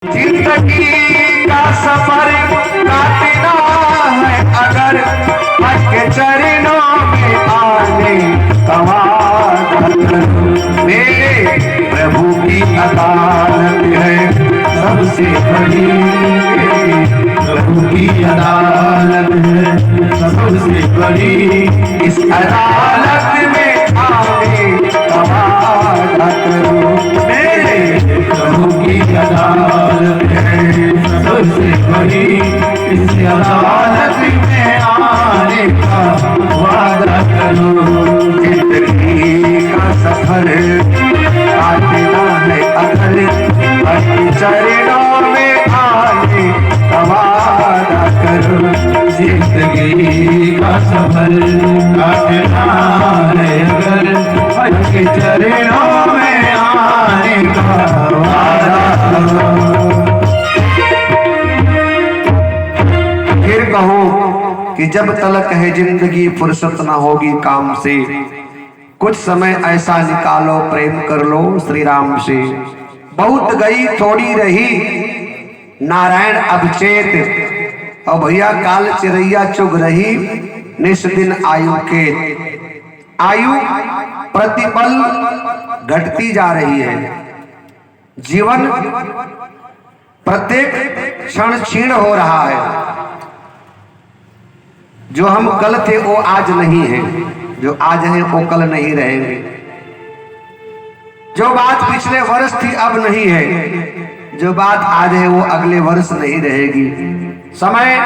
जिंदगी का सफर काटना है अगर के चरणों में आने मेरे प्रभु की अदालत है सबसे बड़ी। प्रभु की अदालत है सबसे बड़ी। इस अदालत में आने मेरे प्रभु की अदालत है सबसे बड़ी। इस अदालत में आने का वादा करो। जिंदगी का सफर काटना है अगर चरणों में आने का वादा करो। जिंदगी का सफर काटना है अगर चरणों में आने का वादा करो। फिर कहो कि जब तलक है जिंदगी फुर्सत ना होगी काम से, कुछ समय ऐसा निकालो प्रेम कर लो श्री राम से। बहुत गई थोड़ी रही नारायण अब चेत, और भैया काल चिरैया चुग रही निस दिन आयु के। आयु प्रतिपल घटती जा रही है। जीवन प्रत्येक क्षण क्षीण हो रहा है। जो हम कल थे वो आज नहीं है, जो आज है वो कल नहीं रहेंगे। जो बात पिछले वर्ष थी अब नहीं है, जो बात आज है वो अगले वर्ष नहीं रहेगी। समय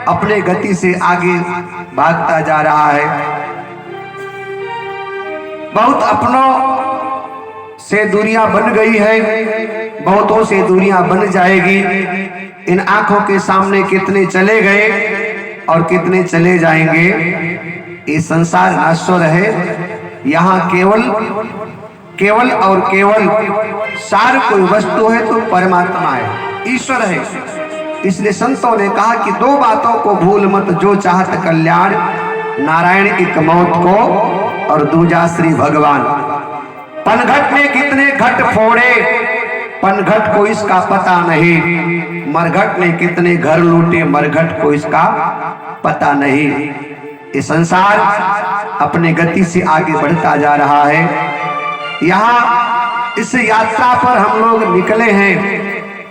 अपने गति से आगे भागता जा रहा है। बहुत अपनों से दूरियां बन गई है, बहुतों से दूरियां बन जाएगी। इन आंखों के सामने कितने चले गए और कितने चले जाएंगे। ये संसार नश्वर है। यहाँ केवल और केवल सार कोई वस्तु है तो परमात्मा है, ईश्वर है। इसलिए संतों ने कहा कि दो बातों को भूल मत, जो चाहत कल्याण, नारायण एक मौत को और दूजा श्री भगवान। पनघट ने कितने घट फोड़े, पनघट को इसका पता नहीं। मरघट ने कितने घर लूटे, मरघट को इसका पता नहीं। ये संसार अपने गति से आगे बढ़ता जा रहा है। यहाँ इस यात्रा पर हम लोग निकले हैं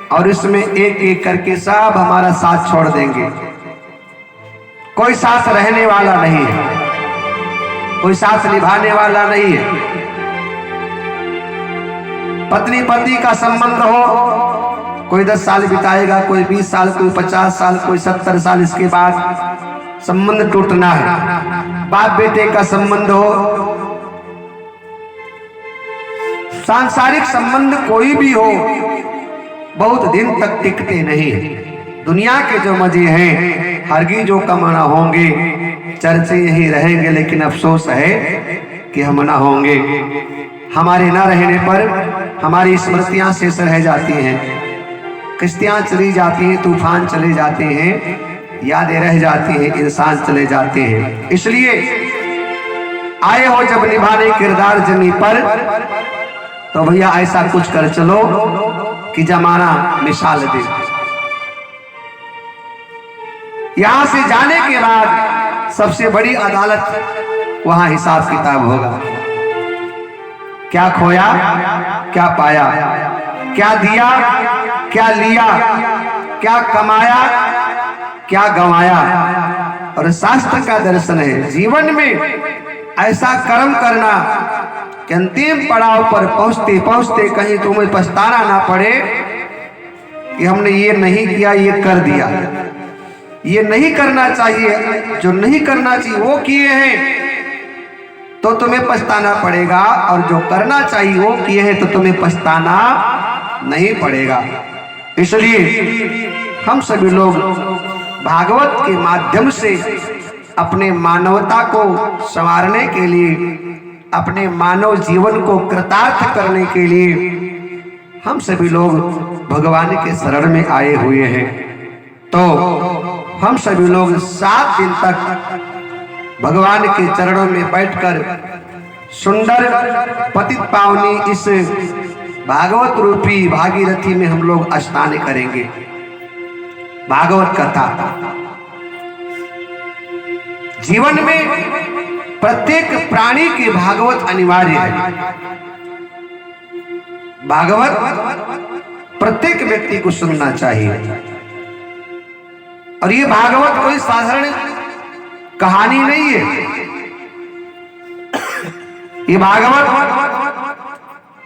और इसमें एक एक करके सब हमारा साथ छोड़ देंगे। कोई साथ रहने वाला नहीं है, कोई साथ निभाने वाला नहीं है। पत्नी पति का संबंध हो, कोई 10 साल बिताएगा, कोई 20 साल, कोई 50 साल, कोई 70 साल, इसके बाद संबंध टूटना है। बाप बेटे का संबंध हो, सांसारिक संबंध कोई भी हो, बहुत दिन तक टिकते नहीं। दुनिया के जो मजे हैं हरगिज़ जो कमाना होंगे, चर्चे यही रहेंगे, लेकिन अफसोस है कि हम ना होंगे। हमारे ना रहने पर हमारी स्मृतियां शेष रह जाती हैं, किश्तियां चली जाती हैं, तूफान चले जाते हैं, यादें रह जाती हैं, इंसान चले जाते हैं। इसलिए आए हो जब निभाने किरदार जमी पर, तो भैया ऐसा कुछ कर चलो कि जमाना मिसाल दे। यहां से जाने के बाद सबसे बड़ी अदालत वहां हिसाब किताब होगा। क्या खोया, क्या पाया, क्या दिया, क्या लिया, क्या कमाया, क्या गंवाया। और शास्त्र का दर्शन है जीवन में ऐसा कर्म करना कि अंतिम पड़ाव पर पहुंचते पहुंचते कहीं तुम्हें पछताना ना पड़े कि हमने ये नहीं किया, ये कर दिया। ये नहीं करना चाहिए, जो नहीं करना चाहिए वो किए हैं तो तुम्हें पछताना पड़ेगा, और जो करना चाहिए वो किए हैं तो तुम्हें पछताना नहीं पड़ेगा। इसलिए हम सभी लोग भागवत के माध्यम से अपने मानवता को संवारने के लिए, अपने मानव जीवन को कृतार्थ करने के लिए हम सभी लोग भगवान के शरण में आए हुए हैं। तो हम सभी लोग 7 दिन तक भगवान के चरणों में बैठकर सुंदर पतित पावनी इस भागवत रूपी भागीरथी में हम लोग स्नान करेंगे। भागवत कथा जीवन में प्रत्येक प्राणी के भागवत अनिवार्य है। भागवत प्रत्येक व्यक्ति को सुनना चाहिए। और ये भागवत कोई साधारण कहानी नहीं है। ये भागवत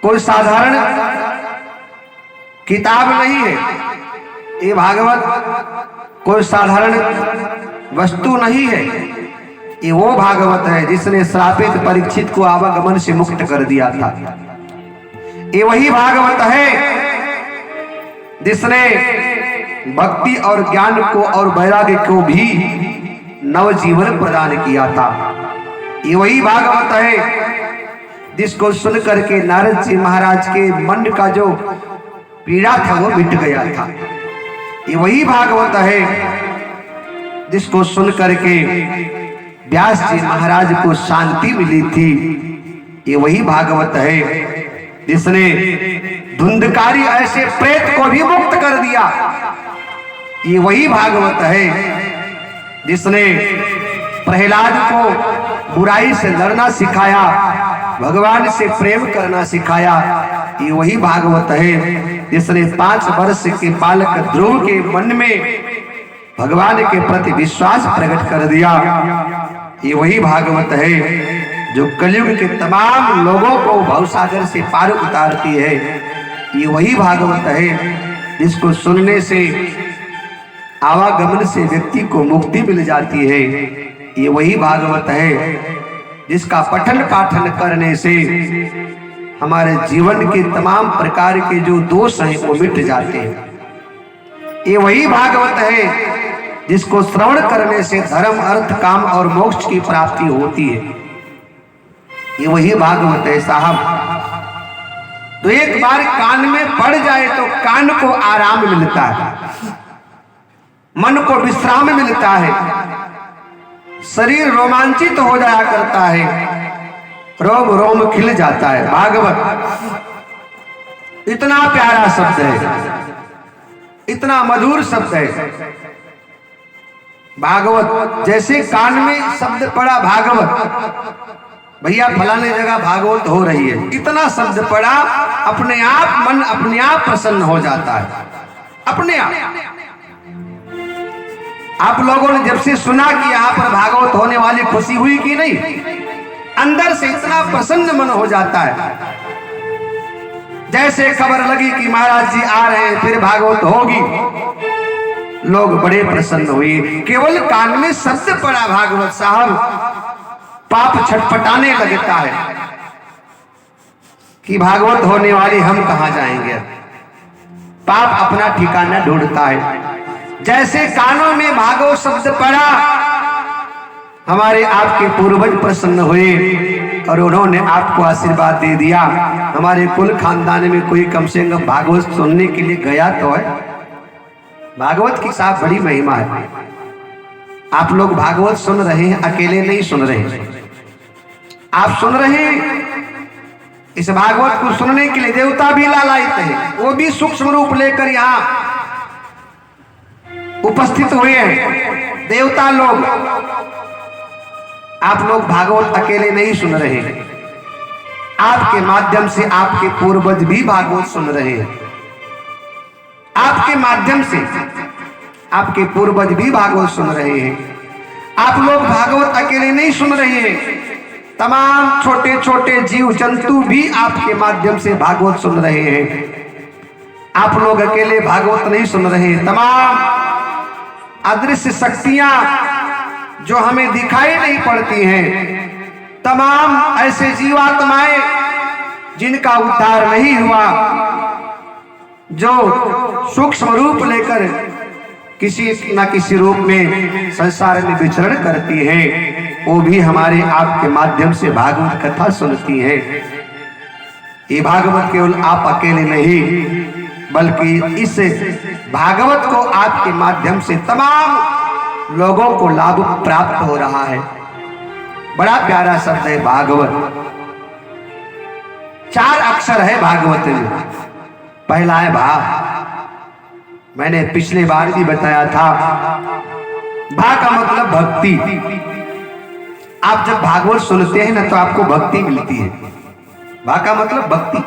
कोई साधारण किताब नहीं है। ये भागवत कोई साधारण वस्तु नहीं है। ये वो भागवत है जिसने श्रापित परीक्षित को आवागमन से मुक्त कर दिया था। ये वही भागवत है जिसने भक्ति और ज्ञान को और वैराग्य को भी नवजीवन प्रदान किया था। ये वही भागवत है जिसको सुन करके नारद जी महाराज के मन का जो पीड़ा था वो मिट गया था। ये वही भागवत है जिसको सुन करके व्यास जी महाराज को शांति मिली थी। ये वही भागवत है जिसने धुंधकारी ऐसे प्रेत को भी मुक्त कर दिया। ये वही भागवत है जिसने प्रहलाद को बुराई से लड़ना सिखाया, भगवान से प्रेम करना सिखाया। ये वही भागवत है जिसने 5 वर्ष के बालक ध्रुव के मन में भगवान के प्रति विश्वास प्रकट कर दिया। ये वही भागवत है जो कलयुग के तमाम लोगों को भवसागर से पार उतारती है। ये वही भागवत है जिसको सुनने से आवागमन से व्यक्ति को मुक्ति मिल जाती है। ये वही भागवत है जिसका पठन पाठन करने से हमारे जीवन के तमाम प्रकार के जो दोष हैं वो मिट जाते हैं। ये वही भागवत है जिसको श्रवण करने से धर्म अर्थ काम और मोक्ष की प्राप्ति होती है। ये वही भागवत है साहब। तो एक बार कान में पड़ जाए तो कान को आराम मिलता है, मन को विश्राम मिलता है, शरीर रोमांचित हो जाया करता है, रोम रोम खिल जाता है। भागवत इतना प्यारा शब्द है, इतना मधुर शब्द है। भागवत जैसे कान में शब्द पड़ा भागवत, भैया फलाने जगह भागवत हो रही है, इतना शब्द पड़ा अपने आप मन अपने आप प्रसन्न हो जाता है। अपने आप लोगों ने जब से सुना कि यहाँ पर भागवत होने वाली खुशी हुई कि नहीं? अंदर से इतना प्रसन्न मन हो जाता है। जैसे खबर लगी कि महाराज जी आ रहे हैं, फिर भागवत होगी, लोग बड़े प्रसन्न हुए। केवल कान में शब्द पड़ा भागवत साहब, पाप छटपटाने लगता है कि भागवत होने वाली, हम कहां जाएंगे। पाप अपना ठिकाना ढूंढता है। जैसे कानों में भागवत शब्द पड़ा, हमारे आपके पूर्वज प्रसन्न हुए और उन्होंने आपको आशीर्वाद दे दिया। हमारे कुल खानदान में कोई कम से कम भागवत सुनने के लिए गया तो है। भागवत की साथ बड़ी महिमा है। आप लोग भागवत सुन रहे हैं, अकेले नहीं सुन रहे हैं। आप सुन रहे हैं, इस भागवत को सुनने के लिए देवता भी लालायित हैं, वो भी सूक्ष्म रूप लेकर यहाँ उपस्थित हुए हैं, देवता लोग। आप लोग भागवत अकेले नहीं सुन रहे हैं, आपके माध्यम से आपके पूर्वज भी भागवत सुन रहे हैं। आपके माध्यम से आपके पूर्वज भी भागवत सुन रहे हैं। आप लोग भागवत अकेले नहीं सुन रहे हैं, तमाम छोटे छोटे जीव जंतु भी आपके माध्यम से भागवत सुन रहे हैं। आप लोग अकेले भागवत नहीं सुन रहे हैं, तमाम अदृश्य शक्तियां जो हमें दिखाई नहीं पड़ती हैं, तमाम ऐसे जीवात्माएं जिनका उद्धार नहीं हुआ, जो सूक्ष्म रूप लेकर किसी न किसी रूप में संसार में विचरण करती हैं, वो भी हमारे आपके माध्यम से भागवत कथा सुनती हैं। ये भागवत केवल आप अकेले नहीं, बल्कि इस भागवत को आपके माध्यम से तमाम लोगों को लाभ प्राप्त हो रहा है। बड़ा प्यारा शब्द है भागवत। 4 अक्षर है भागवत में। पहला है भा। मैंने पिछले बार भी बताया था, भा का मतलब भक्ति। आप जब भागवत सुनते हैं ना तो आपको भक्ति मिलती है। भा का मतलब भक्ति।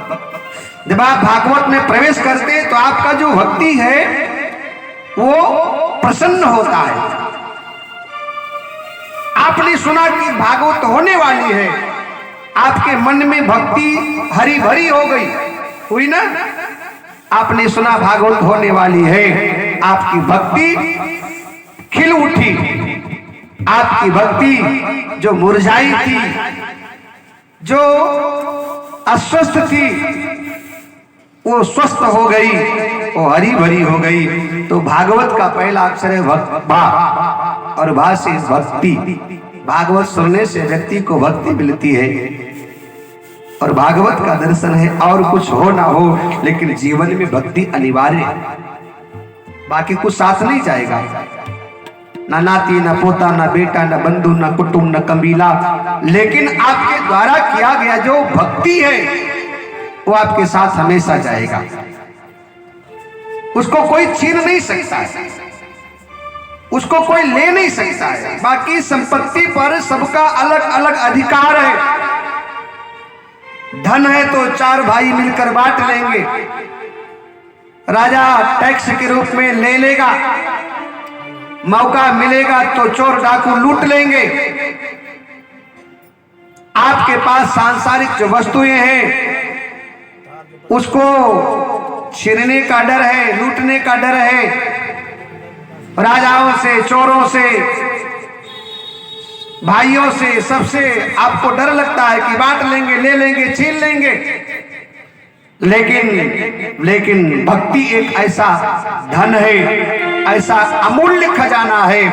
जब आप भागवत में प्रवेश करते हैं तो आपका जो भक्ति है वो प्रसन्न होता है। आपने सुना कि भागवत होने वाली है, आपके मन में भक्ति हरी भरी हो गई, हुई ना। आपने सुना भागवत होने वाली है, आपकी भक्ति खिल उठी। आपकी भक्ति जो मुरझाई थी, जो अस्वस्थ थी, वो स्वस्थ हो गई, वो हरी भरी हो गई। तो भागवत का पहला अक्षर है भा, और भा से भक्ति। भागवत सुनने से व्यक्ति को भक्ति मिलती है और भागवत का दर्शन है। और कुछ हो ना हो, लेकिन जीवन में भक्ति अनिवार्य है, बाकी कुछ साथ नहीं जाएगा। ना नाती, ना पोता, ना बेटा, ना बंधु, ना कुटुंब, ना कबीला, लेकिन आपके द्वारा किया गया जो भक्ति है वो आपके साथ हमेशा जाएगा। उसको कोई छीन नहीं सकता है, उसको कोई ले नहीं सकता है। बाकी संपत्ति पर सबका अलग अलग अधिकार है। धन है तो 4 भाई मिलकर बांट लेंगे, राजा टैक्स के रूप में ले लेगा, मौका मिलेगा तो चोर डाकू लूट लेंगे। आपके पास सांसारिक जो वस्तुएं हैं उसको छीनने का डर है, लूटने का डर है। राजाओं से, चोरों से, भाइयों से, सबसे आपको डर लगता है कि बांट लेंगे, ले लेंगे, छीन लेंगे। लेकिन भक्ति एक ऐसा धन है, ऐसा अमूल्य खजाना है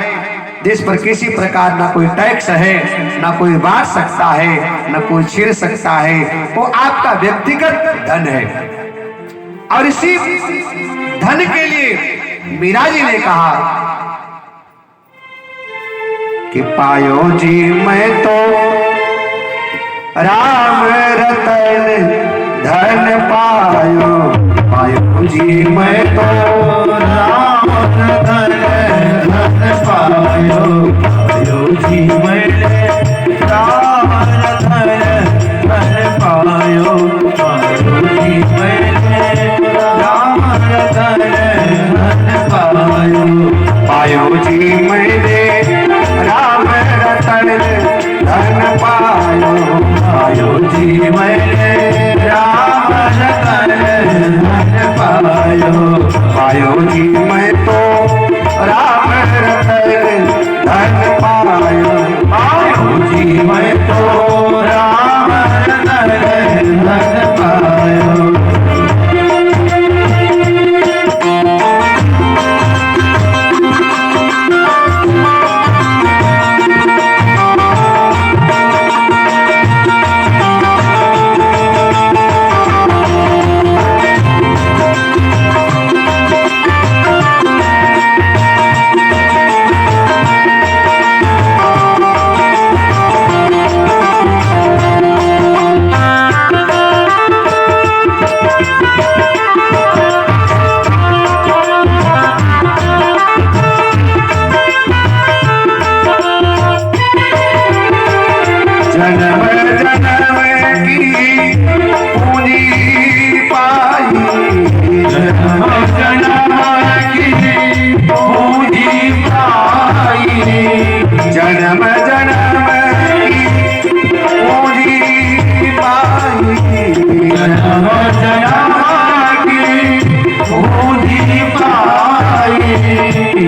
जिस पर किसी प्रकार ना कोई टैक्स है, ना कोई बांट सकता है, ना कोई छीन सकता है। वो आपका व्यक्तिगत धन है। और इसी धन के लिए मीरा जी ने कहा कि पायो जी मैं तो राम रतन धन पायो, पायो जी मैं तो राम रतन धन पायो, पायो जी मैंने राम रतन धन पायो, पायो जी मैंने राम रतन धन पायो, पायो जी मैंने राम रतन धन पायो, पायो जी मैंने राम रतन धन पायो, पायो जी मैं तो राम रतन धन पायो, पायो जी मैं तो राम रतन धन पायो।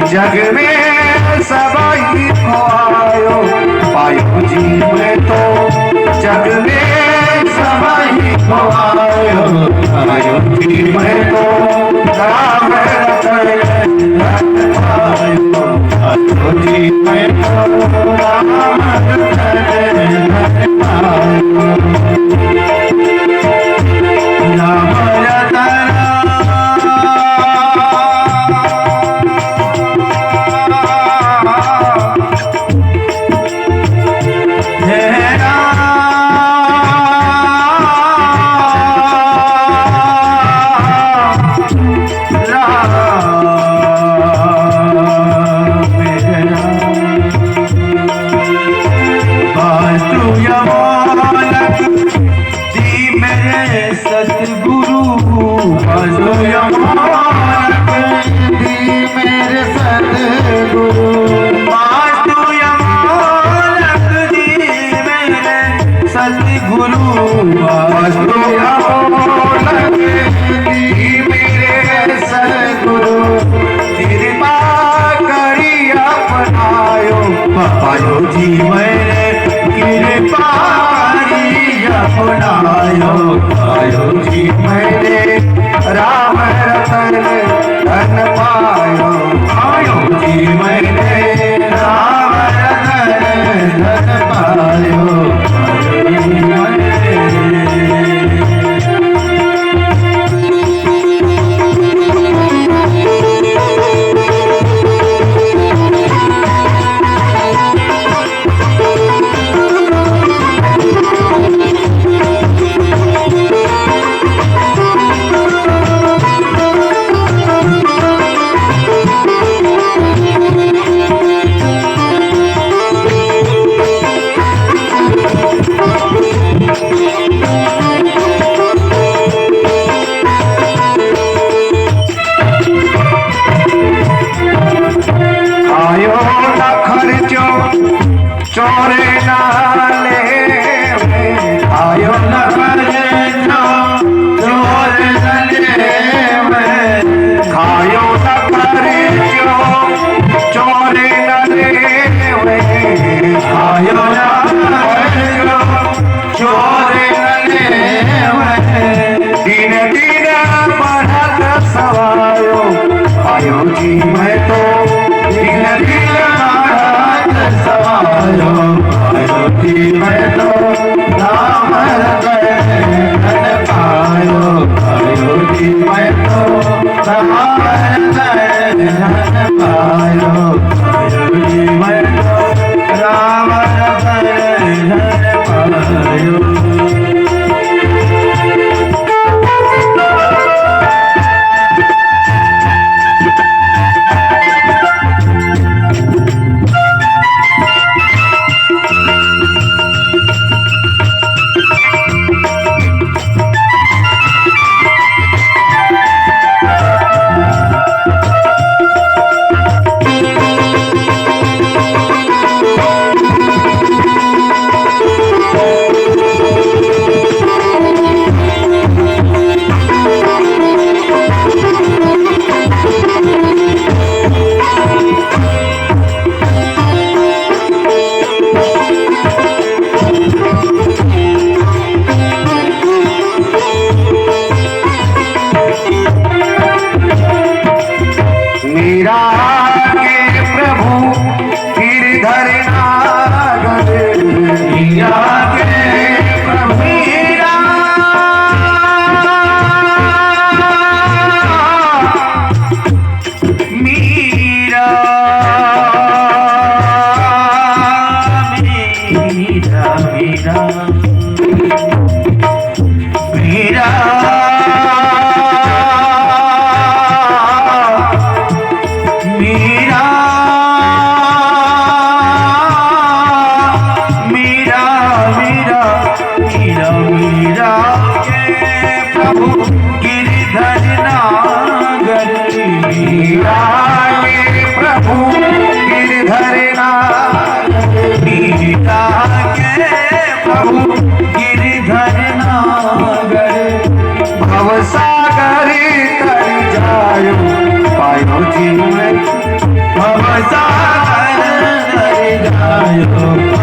जग में सबाई खोयो, पायो जी मैं तो जग में सबाई खोयो, पायो जी मैं तो राम रतन धन पायो, पायो जी मैं तो राम रतन धन पायो, राम रतन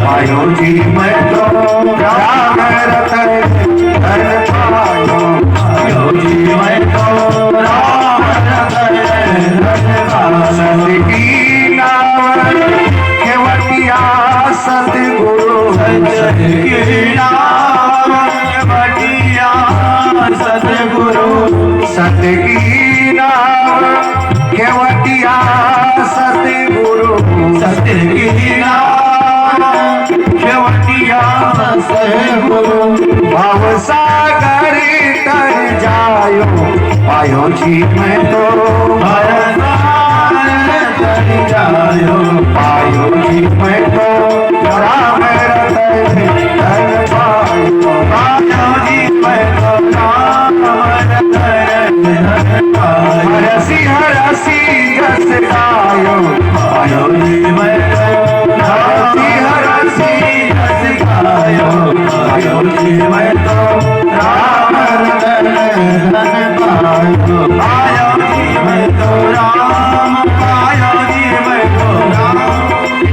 पायो जी मैं तो राम रतन धन पायो, पायो जी मैं तो राम रतन धन पायो। सत की नाम केवटिया सतगुरु, सत की नाम केवटिया सतगुरु, सत की नाम केवटिया सतगुरु, सत की नाम केवटिया सतगुरु। भव सागर तर जायो, पायो जी मैं तो भव सागर तर जायो, पायो जी मैं तो राम रतन धन पायो, पायो जी मैं तो राम रतन धन पायो। हरसी हरसी जस गायो, पायो जी मैं तो हरसी हरसी जस गायो, पायो जी मैं तो राम रतन धन पायो, पायो जी मैं तो राम, पायो जी मैं तो राम,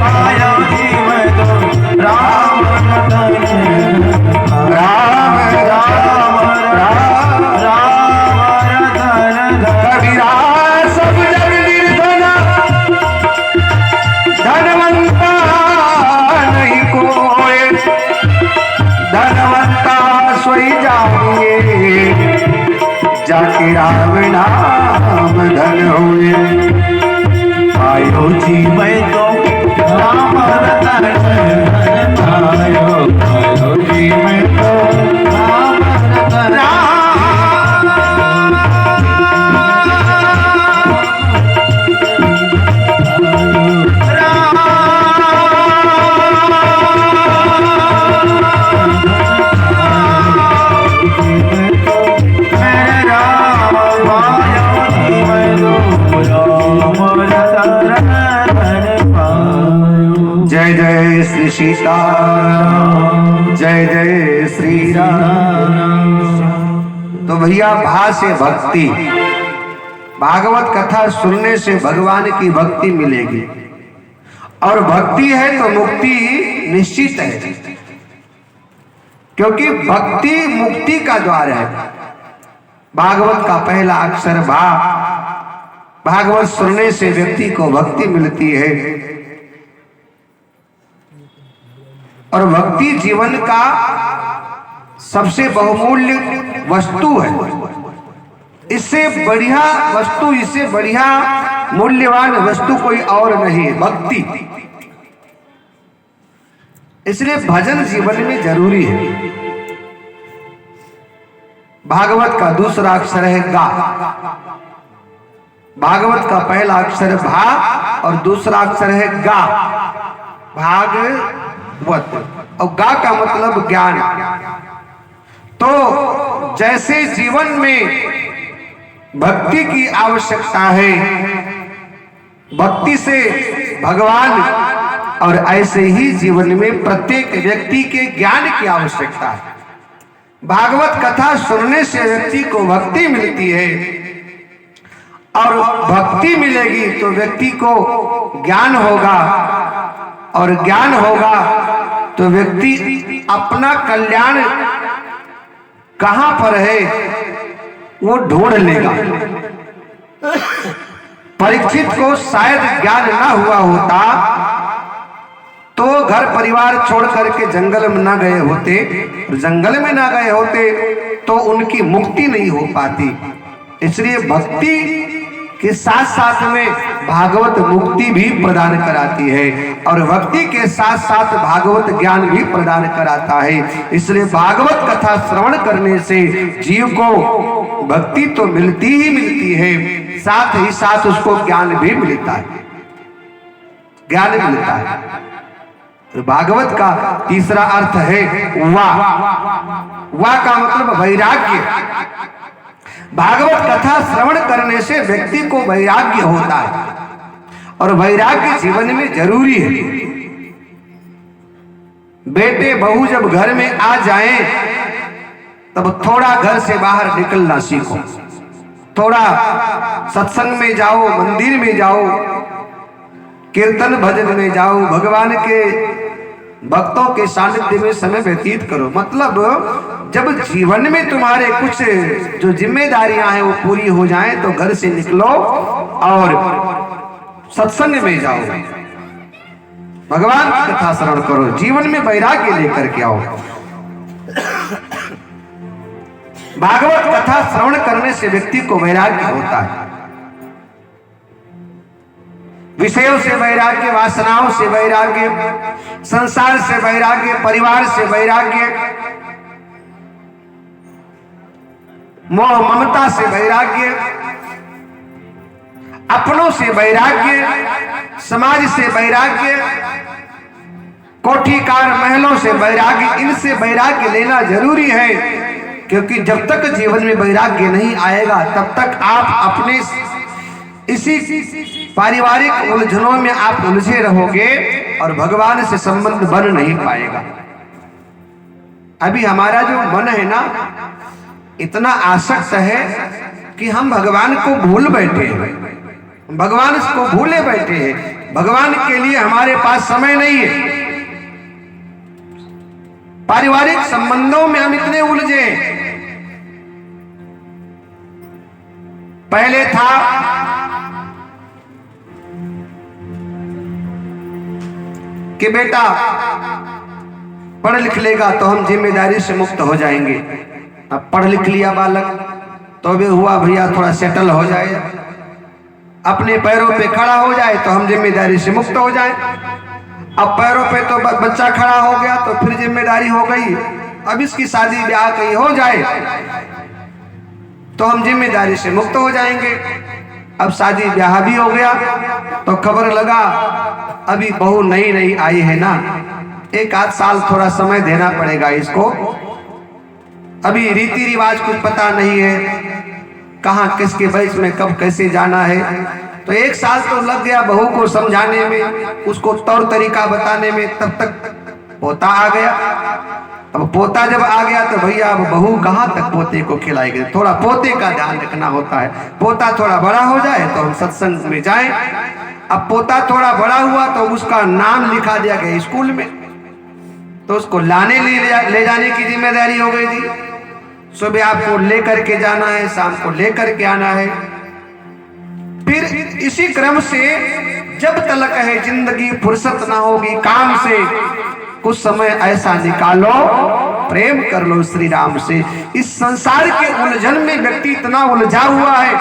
पायो जी मैं तो राम रतन राम राम राम राम रतन। कबीरा सब जग निर्धना, धनवंता नहीं कोई, धनवंता सोई जाइए, जाके राम नाम धन हुए। पायो जी मैं तो राम रतन धन पायो, पायो जी मैं तो राम रतन जय जय श्री सीताराम, जय जय श्री राम। तो भैया भा से भक्ति, भागवत कथा सुनने से भगवान की भक्ति मिलेगी, और भक्ति है तो मुक्ति निश्चित है, क्योंकि भक्ति मुक्ति का द्वार है। भागवत का पहला अक्षर भा, भागवत सुनने से व्यक्ति को भक्ति मिलती है, और भक्ति जीवन का सबसे बहुमूल्य वस्तु है। इससे बढ़िया वस्तु, इससे बढ़िया मूल्यवान वस्तु कोई और नहीं है, भक्ति। इसलिए भजन जीवन में जरूरी है। भागवत का दूसरा अक्षर है गा। भागवत का पहला अक्षर भा और दूसरा अक्षर है गा, भागवत। और गा का मतलब ज्ञान। तो जैसे जीवन में भक्ति की आवश्यकता है, भक्ति से भगवान, और ऐसे ही जीवन में प्रत्येक व्यक्ति के ज्ञान की आवश्यकता है। भागवत कथा सुनने से व्यक्ति को भक्ति मिलती है, और भक्ति मिलेगी तो व्यक्ति को ज्ञान होगा, और ज्ञान होगा तो व्यक्ति अपना कल्याण कहां पर है वो ढूंढ लेगा। परीक्षित को शायद ज्ञान ना हुआ होता तो घर परिवार छोड़ करके जंगल में ना गए होते, जंगल में ना गए होते तो उनकी मुक्ति नहीं हो पाती। इसलिए भक्ति के साथ साथ में भागवत मुक्ति भी प्रदान कराती है, और भक्ति के साथ साथ भागवत ज्ञान भी प्रदान कराता है। इसलिए भागवत कथा श्रवण करने से जीव को भक्ति तो मिलती ही मिलती है, साथ ही साथ उसको ज्ञान भी मिलता है, ज्ञान मिलता है। तो भागवत का तीसरा अर्थ है वा। वा का मतलब वैराग्य। भागवत कथा श्रवण करने से व्यक्ति को वैराग्य होता है, और वैराग्य जीवन में जरूरी है। बेटे बहू जब घर में आ जाएं तब थोड़ा घर से बाहर निकलना सीखो, थोड़ा सत्संग में जाओ, मंदिर में जाओ, कीर्तन भजन में जाओ, भगवान के भक्तों के सानिध्य में समय व्यतीत करो। मतलब जब जीवन में तुम्हारे कुछ जो जिम्मेदारियां हैं वो पूरी हो जाएं तो घर से निकलो और सत्संग में जाओ, भगवान की कथा श्रवण करो, जीवन में वैराग्य लेकर के आओ। भागवत कथा श्रवण करने से व्यक्ति को वैराग्य होता है। विषयों से वैराग्य, वासनाओं से वैराग्य, संसार से वैराग्य, परिवार से वैराग्य, मोह ममता से वैराग्य, अपनों से वैराग्य, समाज से वैराग्य, कोठीकार महलों से वैराग्य, इनसे वैराग्य लेना जरूरी है। क्योंकि जब तक जीवन में वैराग्य नहीं आएगा तब तक आप अपने इसी पारिवारिक उलझनों में आप उलझे रहोगे और भगवान से संबंध बन नहीं पाएगा। अभी हमारा जो मन है ना इतना आसक्त है कि हम भगवान को भूल बैठे हैं, भगवान को भूले बैठे हैं, भगवान के लिए हमारे पास समय नहीं है। पारिवारिक संबंधों में हम इतने उलझे। पहले था कि बेटा पढ़ लिख लेगा तो हम जिम्मेदारी से मुक्त हो जाएंगे। अब पढ़ लिख लिया बालक तो भी हुआ भैया थोड़ा सेटल हो जाए, अपने पैरों पे खड़ा हो जाए तो हम जिम्मेदारी से मुक्त हो जाए। अब पैरों पे तो बच्चा खड़ा हो गया तो फिर जिम्मेदारी हो गई, अब इसकी शादी ब्याह कहीं हो जाए तो हम जिम्मेदारी से मुक्त हो जाएंगे। अब शादी ब्याह भी हो गया तो खबर लगा अभी बहू नई नई आई है ना, एक आध साल थोड़ा समय देना पड़ेगा इसको, अभी रीति रिवाज कुछ पता नहीं है, कहाँ किसके बैच में कब कैसे जाना है। तो एक साल तो लग गया बहू को समझाने में, उसको तौर तरीका बताने में, तब तक पोता आ गया। अब पोता जब आ गया तो भैया अब बहू कहाँ तक पोते को खिलाएगी, थोड़ा पोते का ध्यान रखना होता है। पोता थोड़ा बड़ा हो जाए तो हम सत्संग में जाएं। अब पोता थोड़ा बड़ा हुआ तो उसका नाम लिखा दिया गया स्कूल में, तो उसको लाने ले जाने की जिम्मेदारी हो गई थी। सुबह आपको लेकर के जाना है, शाम को लेकर के आना है। फिर इसी क्रम से जब तलक है जिंदगी फुर्सत ना होगी काम से, कुछ समय ऐसा निकालो, प्रेम कर लो श्री राम से। इस संसार के उलझन में व्यक्ति इतना उलझा हुआ है,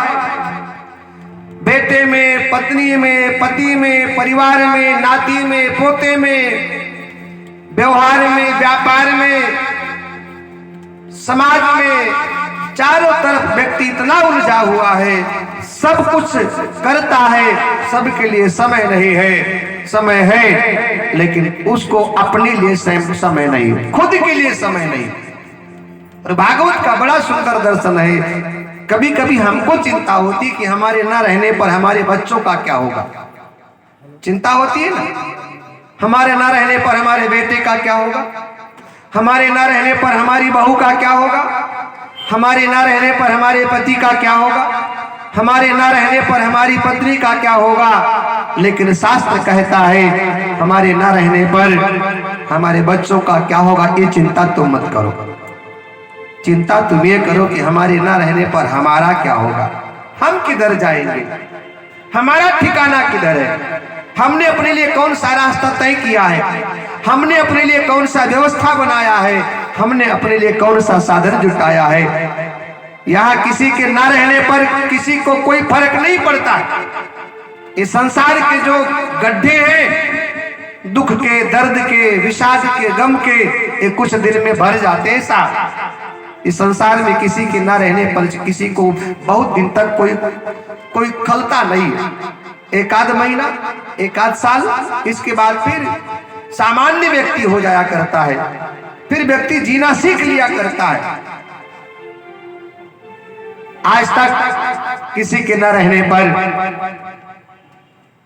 बेटे में, पत्नी में, पति में, परिवार में, नाती में, पोते में, व्यवहार में, व्यापार में, समाज में, चारों तरफ व्यक्ति इतना उलझा हुआ है, सब कुछ करता है, सबके लिए समय नहीं है। समय है लेकिन उसको अपने लिए समय नहीं, खुद के लिए समय नहीं। और भागवत का बड़ा सुंदर दर्शन है। कभी कभी हमको चिंता होती कि हमारे न रहने पर हमारे बच्चों का क्या होगा, चिंता होती है ना। हमारे न रहने पर हमारे बेटे का क्या होगा, हमारे न रहने पर हमारी बहू का क्या होगा, हमारे न रहने पर हमारे पति का क्या होगा, हमारे न रहने पर हमारी पत्नी का क्या होगा। लेकिन शास्त्र कहता है हमारे न रहने पर हमारे बच्चों का क्या होगा, ये चिंता तुम मत करो। चिंता तुम ये करो कि हमारे न रहने पर हमारा क्या होगा, हम किधर जाएंगे, हमारा ठिकाना किधर है, हमने अपने लिए कौन सा रास्ता तय किया है, हमने अपने लिए कौन सा व्यवस्था बनाया है, हमने अपने लिए कौन सा साधन जुटाया है। यहाँ किसी के ना रहने पर किसी को कोई फर्क नहीं पड़ता। इस संसार के जो गड्ढे हैं, दुख के, दर्द के, विषाद के, गम के, ये कुछ दिन में भर जाते हैं साहब। इस संसार में किसी के ना रहने पर किसी को बहुत दिन तक कोई खलता नहीं। एक आध महीना, एक आध साल, इसके बाद फिर सामान्य व्यक्ति हो जाया करता है, फिर व्यक्ति जीना सीख लिया करता है। आज तक किसी के न रहने पर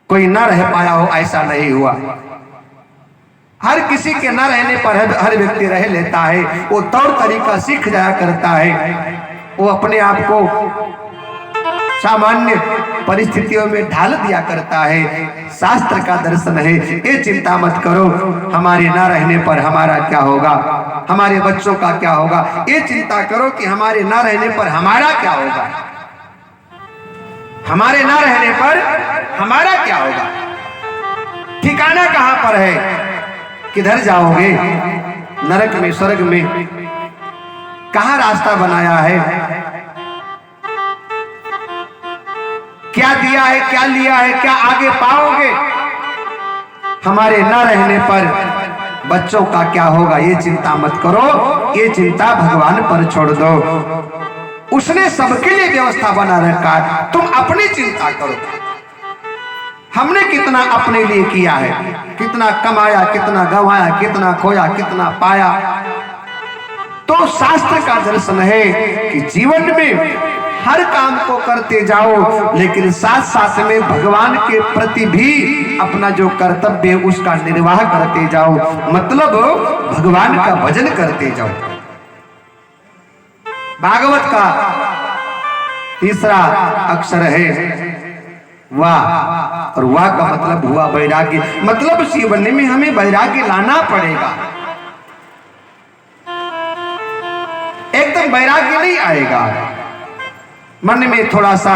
कोई न रह पाया हो, ऐसा नहीं हुआ। हर किसी के न रहने पर हर व्यक्ति रह लेता है। वो तौर तरीका सीख जाया करता है, वो अपने आप को सामान्य परिस्थितियों में ढाल दिया करता है। शास्त्र का दर्शन है, ये चिंता मत करो हमारे ना रहने पर हमारा क्या होगा, हमारे बच्चों का क्या होगा। ये चिंता करो कि हमारे ना रहने पर हमारा क्या होगा, हमारे ना रहने पर हमारा क्या होगा। ठिकाना कहां पर है, किधर जाओगे, नरक में, स्वर्ग में, कहां रास्ता बनाया है, क्या दिया है, क्या लिया है, क्या आगे पाओगे। हमारे न रहने पर बच्चों का क्या होगा, ये चिंता मत करो, ये चिंता भगवान पर छोड़ दो। उसने सबके लिए व्यवस्था बना रखा है, तुम अपनी चिंता करो। हमने कितना अपने लिए किया है, कितना कमाया, कितना गंवाया, कितना खोया, कितना पाया। तो शास्त्र का दर्शन है कि जीवन में हर काम को करते जाओ, लेकिन साथ साथ में भगवान के प्रति भी अपना जो कर्तव्य है उसका निर्वाह करते जाओ। मतलब भगवान का भजन करते जाओ। भागवत का तीसरा अक्षर है वाह, और वाह का मतलब हुआ वैराग्य। मतलब जीवन में हमें वैराग्य लाना पड़ेगा। एकदम वैराग्य नहीं आएगा, मन में थोड़ा सा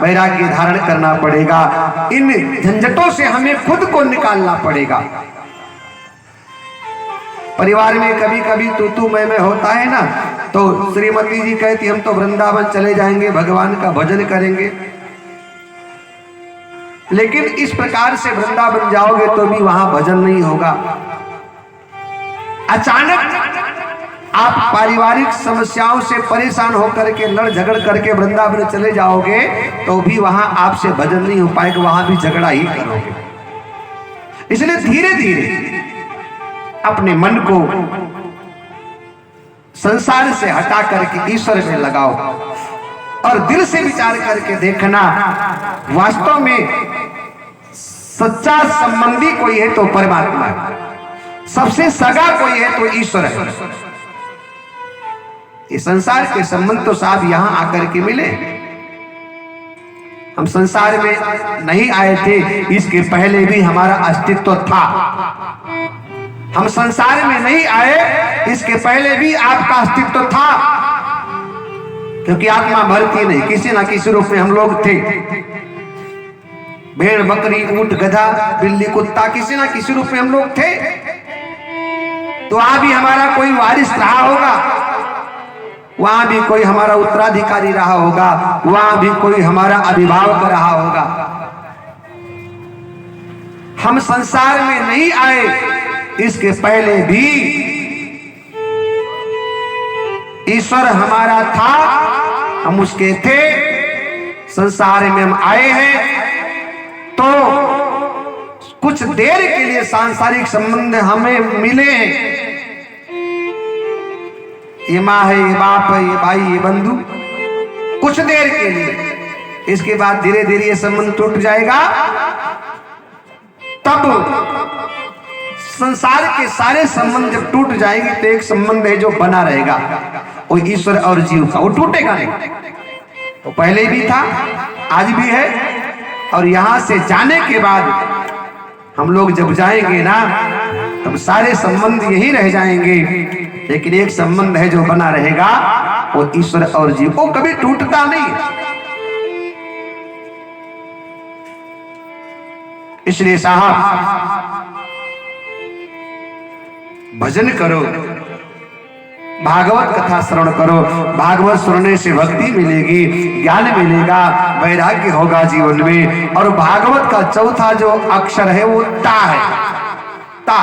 वैराग्य धारण करना पड़ेगा। इन झंझटों से हमें खुद को निकालना पड़ेगा। परिवार में कभी कभी तू मैं होता है ना, तो श्रीमती जी कहती हम तो वृंदावन चले जाएंगे, भगवान का भजन करेंगे। लेकिन इस प्रकार से वृंदावन जाओगे तो भी वहां भजन नहीं होगा। अचानक आप पारिवारिक समस्याओं से परेशान होकर के लड़ झगड़ करके वृंदावन चले जाओगे तो भी वहां आपसे भजन नहीं हो पाएगा, वहां भी झगड़ा ही करोगे। इसलिए धीरे धीरे अपने मन को संसार से हटा करके ईश्वर में लगाओ और दिल से विचार करके देखना, वास्तव में सच्चा संबंधी कोई है तो परमात्मा है, सबसे सगा कोई है तो ईश्वर है। इस संसार के संबंध तो साहब यहां आकर के मिले। हम संसार में नहीं आए थे, इसके पहले भी हमारा अस्तित्व था। हम संसार में नहीं आए, इसके पहले भी आपका अस्तित्व था, क्योंकि आत्मा मरती नहीं, किसी ना किसी रूप में हम लोग थे। भेड़, बकरी, ऊंट, गधा, बिल्ली, कुत्ता, किसी ना किसी रूप में हम लोग थे। तो वहां भी हमारा कोई वारिस रहा होगा, वहां भी कोई हमारा उत्तराधिकारी रहा होगा, वहां भी कोई हमारा अभिभावक रहा होगा। हम संसार में नहीं आए इसके पहले भी ईश्वर हमारा था, हम उसके थे। संसार में हम आए हैं तो कुछ देर के लिए सांसारिक संबंध हमें मिले हैं। ये माँ है, ये बाप है, ये भाई, ये बंधु, कुछ देर के लिए। इसके बाद धीरे धीरे ये संबंध टूट जाएगा। तब संसार के सारे संबंध जब टूट जाएंगे तो एक संबंध है जो बना रहेगा, वो ईश्वर और जीव का, वो टूटेगा नहीं। वो पहले भी था, आज भी है, और यहां से जाने के बाद हम लोग जब जाएंगे ना तब सारे संबंध यही रह जाएंगे, लेकिन एक संबंध है जो बना रहेगा, वो ईश्वर और जीव, वो कभी टूटता नहीं। इसलिए साहब भजन करो, भागवत कथा श्रवण करो। भागवत सुनने से भक्ति मिलेगी, ज्ञान मिलेगा, वैराग्य होगा जीवन में। और भागवत का चौथा जो अक्षर है वो ता है, ता।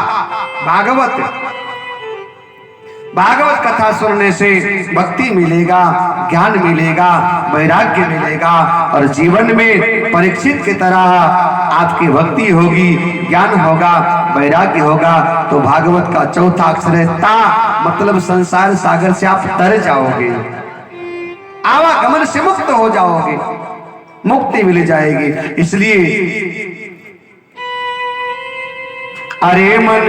भागवत कथा सुनने से भक्ति मिलेगा, ज्ञान मिलेगा, वैराग्य मिलेगा, और जीवन में परीक्षित की तरह आपकी भक्ति होगी, ज्ञान होगा, वैराग्य होगा। तो भागवत का चौथा अक्षर है ता, मतलब संसार सागर से आप तर जाओगे, आवागमन से मुक्त हो जाओगे, मुक्ति मिल जाएगी। इसलिए अरे मन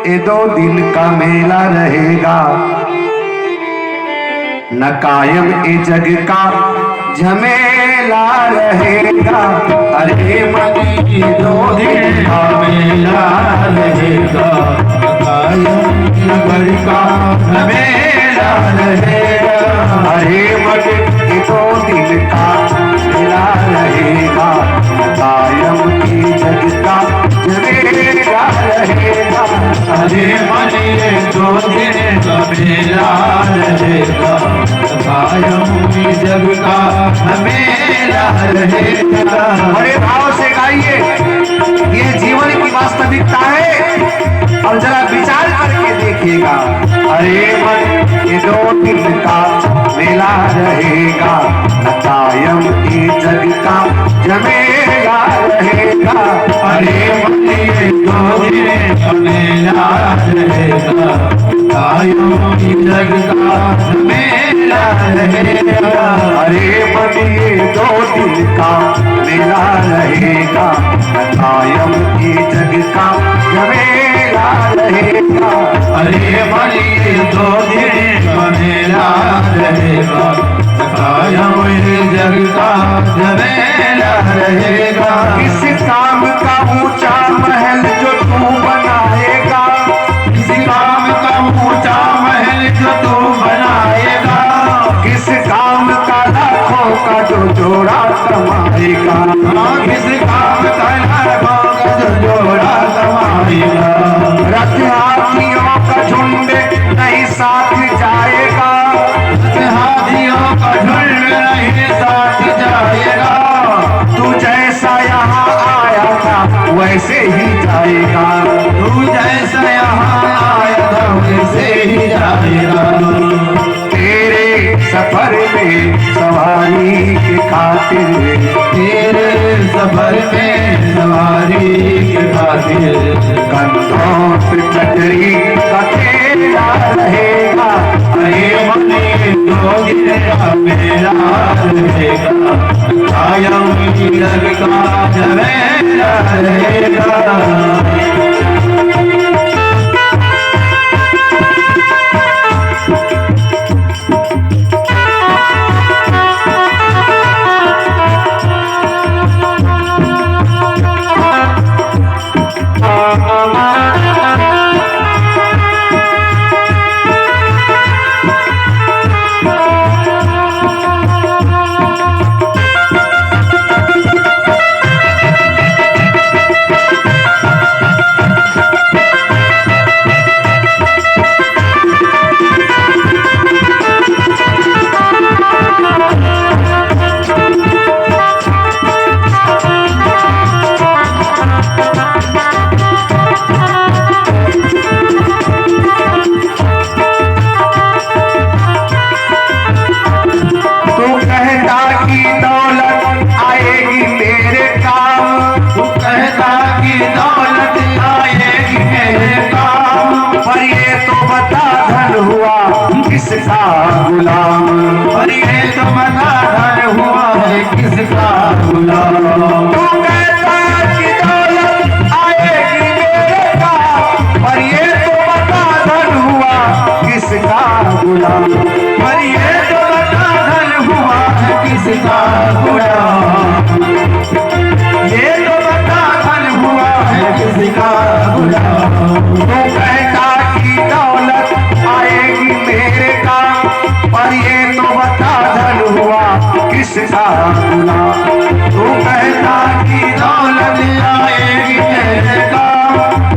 ये 2 दिन का मेला रहेगा, न कायम ये जग का झमेला रहेगा। अरे मन ये 2 दिन का मेला रहेगा, कायम जग का झमेला रहेगा। अरे मन ये 2 दिन का मेला रहेगा, कायम की जग का झमेला रहेगा। अरे मन ये 2 दिन का मेला रहेगा, कायम की जग का झमेला रहेगा। बड़े भाव से गाइए, ये जीवन की वास्तविकता है, और जरा विचार करके देखिएगा। अरे मन ये 2 दिन का मेला रहेगा, कायम की जग का झमेला रहेगा। अरे मन ये 2 दिन का मेला रहेगा, कायम की जग का झमेला रहेगा। अरे मन ये 2 दिन का मेला रहेगा, कायम की जग का झमेला रहेगा। अरे मन ये 2 दिन का मेला रहेगा, कायम की जग का झमेला रहेगा। इस काम का ऊंचा महल जो तू बनाएगा, इस काम का ऊंचा महल जो तू बनाएगा, किस काम का लाखों का जो जोड़ा कमाएगा, किस काम का लाखों का जो जोड़ा कमाएगा। रथ हाथियों का झुंड नहीं साथ जाएगा, रथ हाथियों का झुंड नहीं साथ जाएगा। तू जैसा यहाँ आया था वैसे ही जाएगा, तू जैसा यहाँ आया था वैसे ही जाएगा। तेरे सफर में सवारी के खातिर, तेरे सफर में सवारी के खातिर, कंधों पे छतरी का ठेला रहेगा। अरे मन ये 2 दिन का मेला रहेगा, कायम की जग का झमेला रहेगा। किसका गुलाम, ये तो बता धन हुआ है किसका गुलाम। तू कहता कि दौलत आएगी मेरे काम, पर ये तो बता धन हुआ किसका गुलाम। तू कहता कि दौलत आएगी मेरे काम,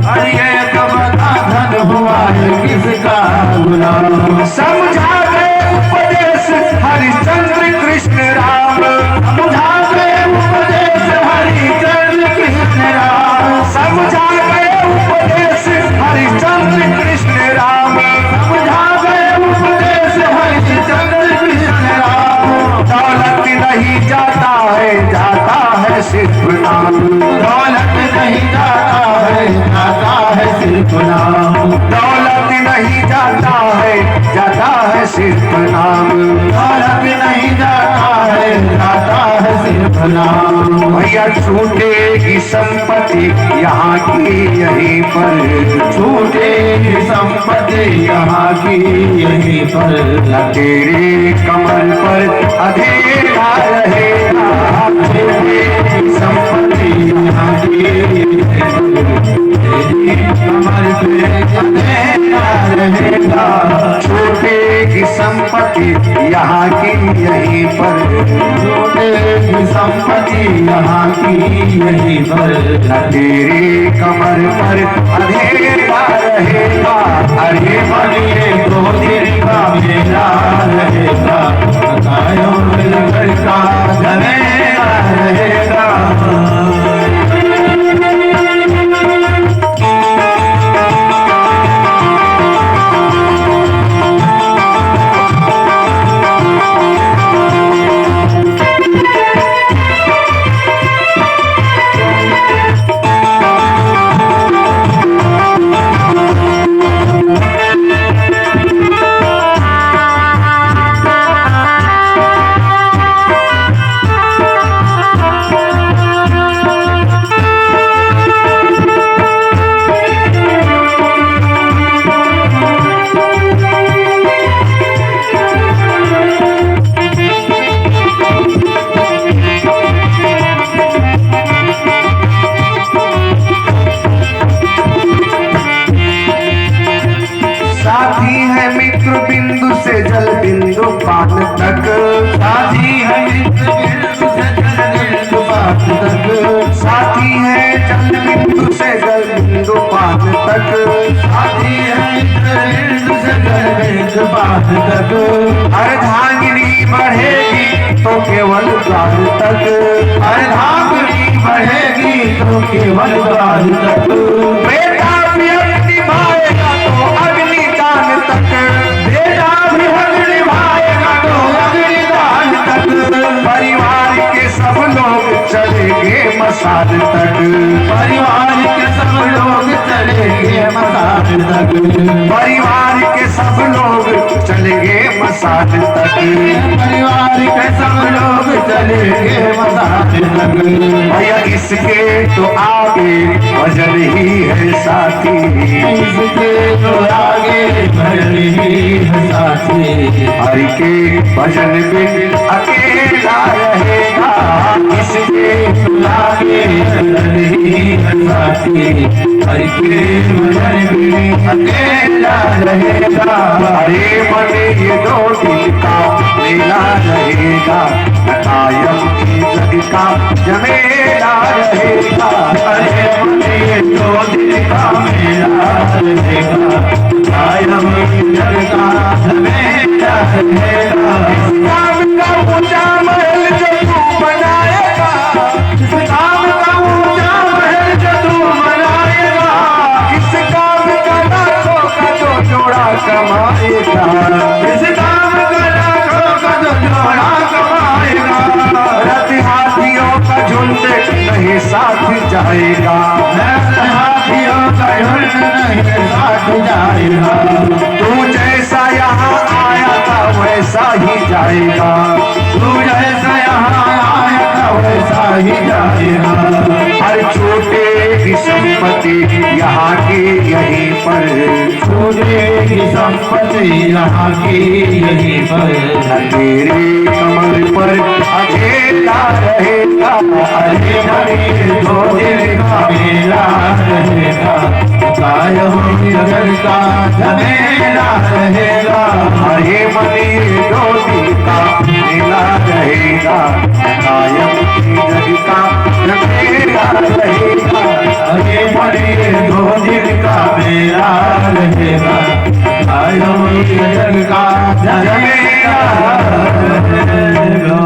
और ये तो बता धन हुआ है किसका गुलाम। समझा गए उपदेश हरिश्चंद्र कृष्ण राम, समझा गए उपदेश हरिश्चंद्र कृष्ण राम, समझा गए उपदेश हरिश्चंद्र कृष्ण राम, समझा गए उपदेश हरिश्चंद्र कृष्ण राम। दौलत नहीं जाता है सिर्फ नाम, दौलत नहीं जाता है सिर्फ नाम, दौलत नहीं जाता है सिर्फ नाम, दौलत नहीं जाता है सिर्फ नाम। भैया छूटेगी संपत्ति यहाँ की यहीं पर, छूटेगी संपत्ति यहाँ की यहीं पर, तेरे कमर पर अधेरा रहेगा, छूटेगी संपत्ति यहाँ की यहीं पर, तेरी कमर पे अंधेरा रहेगा। छूटेगी संपत्ति यहाँ की यहीं पर, छूटेगी संपत्ति यहाँ की यहीं पर, तेरे कमर पर अधेरा रहेगा। अरे बनिए तो तेरी का मेरा रहेगा, कायों मिलकर का झमेला रहेगा। बिंदु से जल बिंदु पान तक, साथी है मित्र बिंदु से जल बिंदु पान तक, साथी है जल बिंदु से जल बिंदु पान तक, साथी है मित्र बिंदु से जल बिंदु पान तक। अर्धांगिनी बढ़ेगी तो केवल द्वार तक, अर्धांगिनी बढ़ेगी तो केवल द्वार तक। बेटा भी हक निभाएगा तो अग्निदान तक, बेटा भी हक निभाएगा तो अग्निदान तक। परिवार के सब लोग चलेंगे मसाल तक, परिवार के सब लोग चलेंगे मसाल तक, परिवार के सब लोग चलेंगे मसाल तक, परिवार के सब लोग चलेंगे मसाल तक। भैया इसके तो आगे भजन ही है साथी, इसके तो आगे भजन ही है साथी। हरि के भजन बिन अकेला रहेगा, इसके तो आगे भजन ही है साथी। हरि के भजन बिन अकेला रहेगा। अरे मन ये दो दिन का मेला रहेगा, कायम की जग का जमेला रहेगा। अरे मन ये दो दिन का मेला रहेगा, कायम की जग का जमेला रहेगा। काम का ऊंचा महल जो तू बनाएगा, इस काम का ऊंचा महल जो तू बनाएगा, इस काम का लाखों का जो जोड़ा कमाएगा, इस काम का लाखों का जो जोड़ा कमाएगा। रथ हाथियों का झुंड नहीं साथ जाएगा, हाथियों का झुंड नहीं साथ जाएगा। तू जैसा यहाँ आया था वैसा ही जाएगा, तू जैसा यहाँ आया था वैसा ही जाएगा। हर छूटेगी संपत्ति यहाँ की यहीं पर, छूटेगी संपत्ति यहाँ की यहीं पर। तेरे कमल पर अकेला रहेगा, अरे हरे दो दिन का मेला रहेगा, कायम जगत का झमेला रहेगा। हरे मनी दो दिन का मेला रहेगा, कायम जग का झमेला रहेगा। अरे हरे दो दिन का मेला रहेगा, कायम जगत का झमेला रहेगा।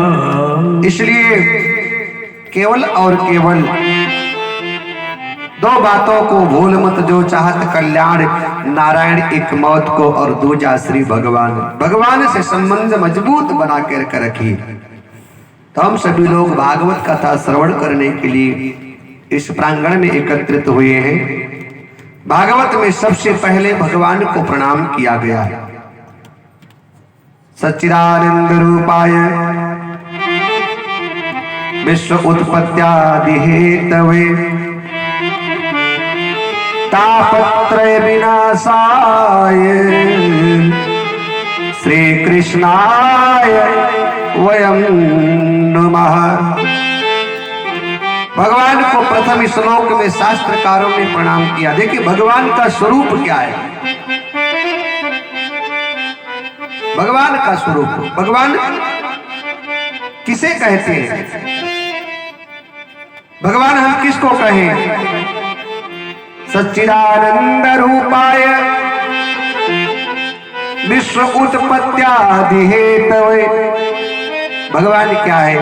इसलिए केवल और केवल दो बातों को भूल मत, जो चाहत कल्याण नारायण एक मौत को, और दूजा श्री भगवान। भगवान से संबंध मजबूत बना कर रखिए। तो हम सभी लोग भागवत कथा श्रवण करने के लिए इस प्रांगण में एकत्रित हुए हैं। भागवत में सबसे पहले भगवान को प्रणाम किया गया है। सच्चिदानंद रूपाय विश्व उत्पत्त्यादि हेतवे तापत्रय विनाशाय श्री कृष्णाय वयं नमः। भगवान को प्रथम श्लोक में शास्त्रकारों ने प्रणाम किया। देखिए भगवान का स्वरूप क्या है। भगवान का स्वरूप, भगवान किसे कहते हैं? भगवान हम किसको कहें? सच्चिदानंद रूपाय विश्व उत्पत्त्यादि हेतवे। भगवान क्या है?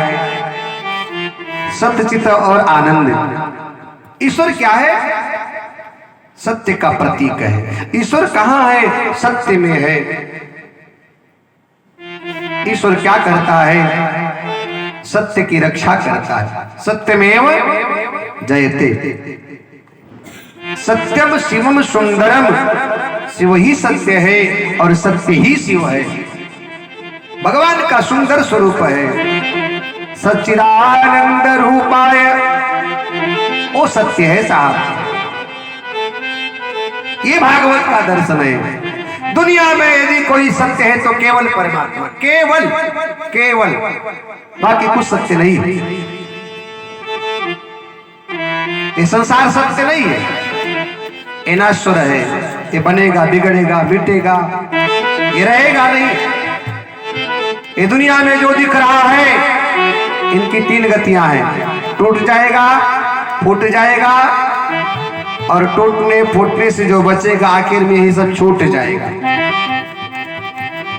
सत्यचित और आनंद। ईश्वर क्या है? सत्य का प्रतीक है। ईश्वर कहाँ है? सत्य में है। ईश्वर क्या करता है? सत्य की रक्षा करता है। सत्यमेव जयते। सत्यम शिवम सुंदरम। शिव ही सत्य है और सत्य ही शिव है। भगवान का सुंदर स्वरूप है। सच्चिदानंद रूपाय, वो सत्य है साहब। ये भागवत का दर्शन है। दुनिया में यदि कोई सत्य है तो केवल परमात्मा, केवल केवल, बाकी कुछ सत्य नहीं है। ये संसार सत्य नहीं है, ये नश्वर है। ये बनेगा, बिगड़ेगा, मिटेगा, ये रहेगा नहीं। ये दुनिया में जो दिख रहा है, इनकी तीन गतियां हैं। टूट जाएगा, फूट जाएगा, और टूटने फूटने से जो बचेगा आखिर में ही सब छूट जाएगा।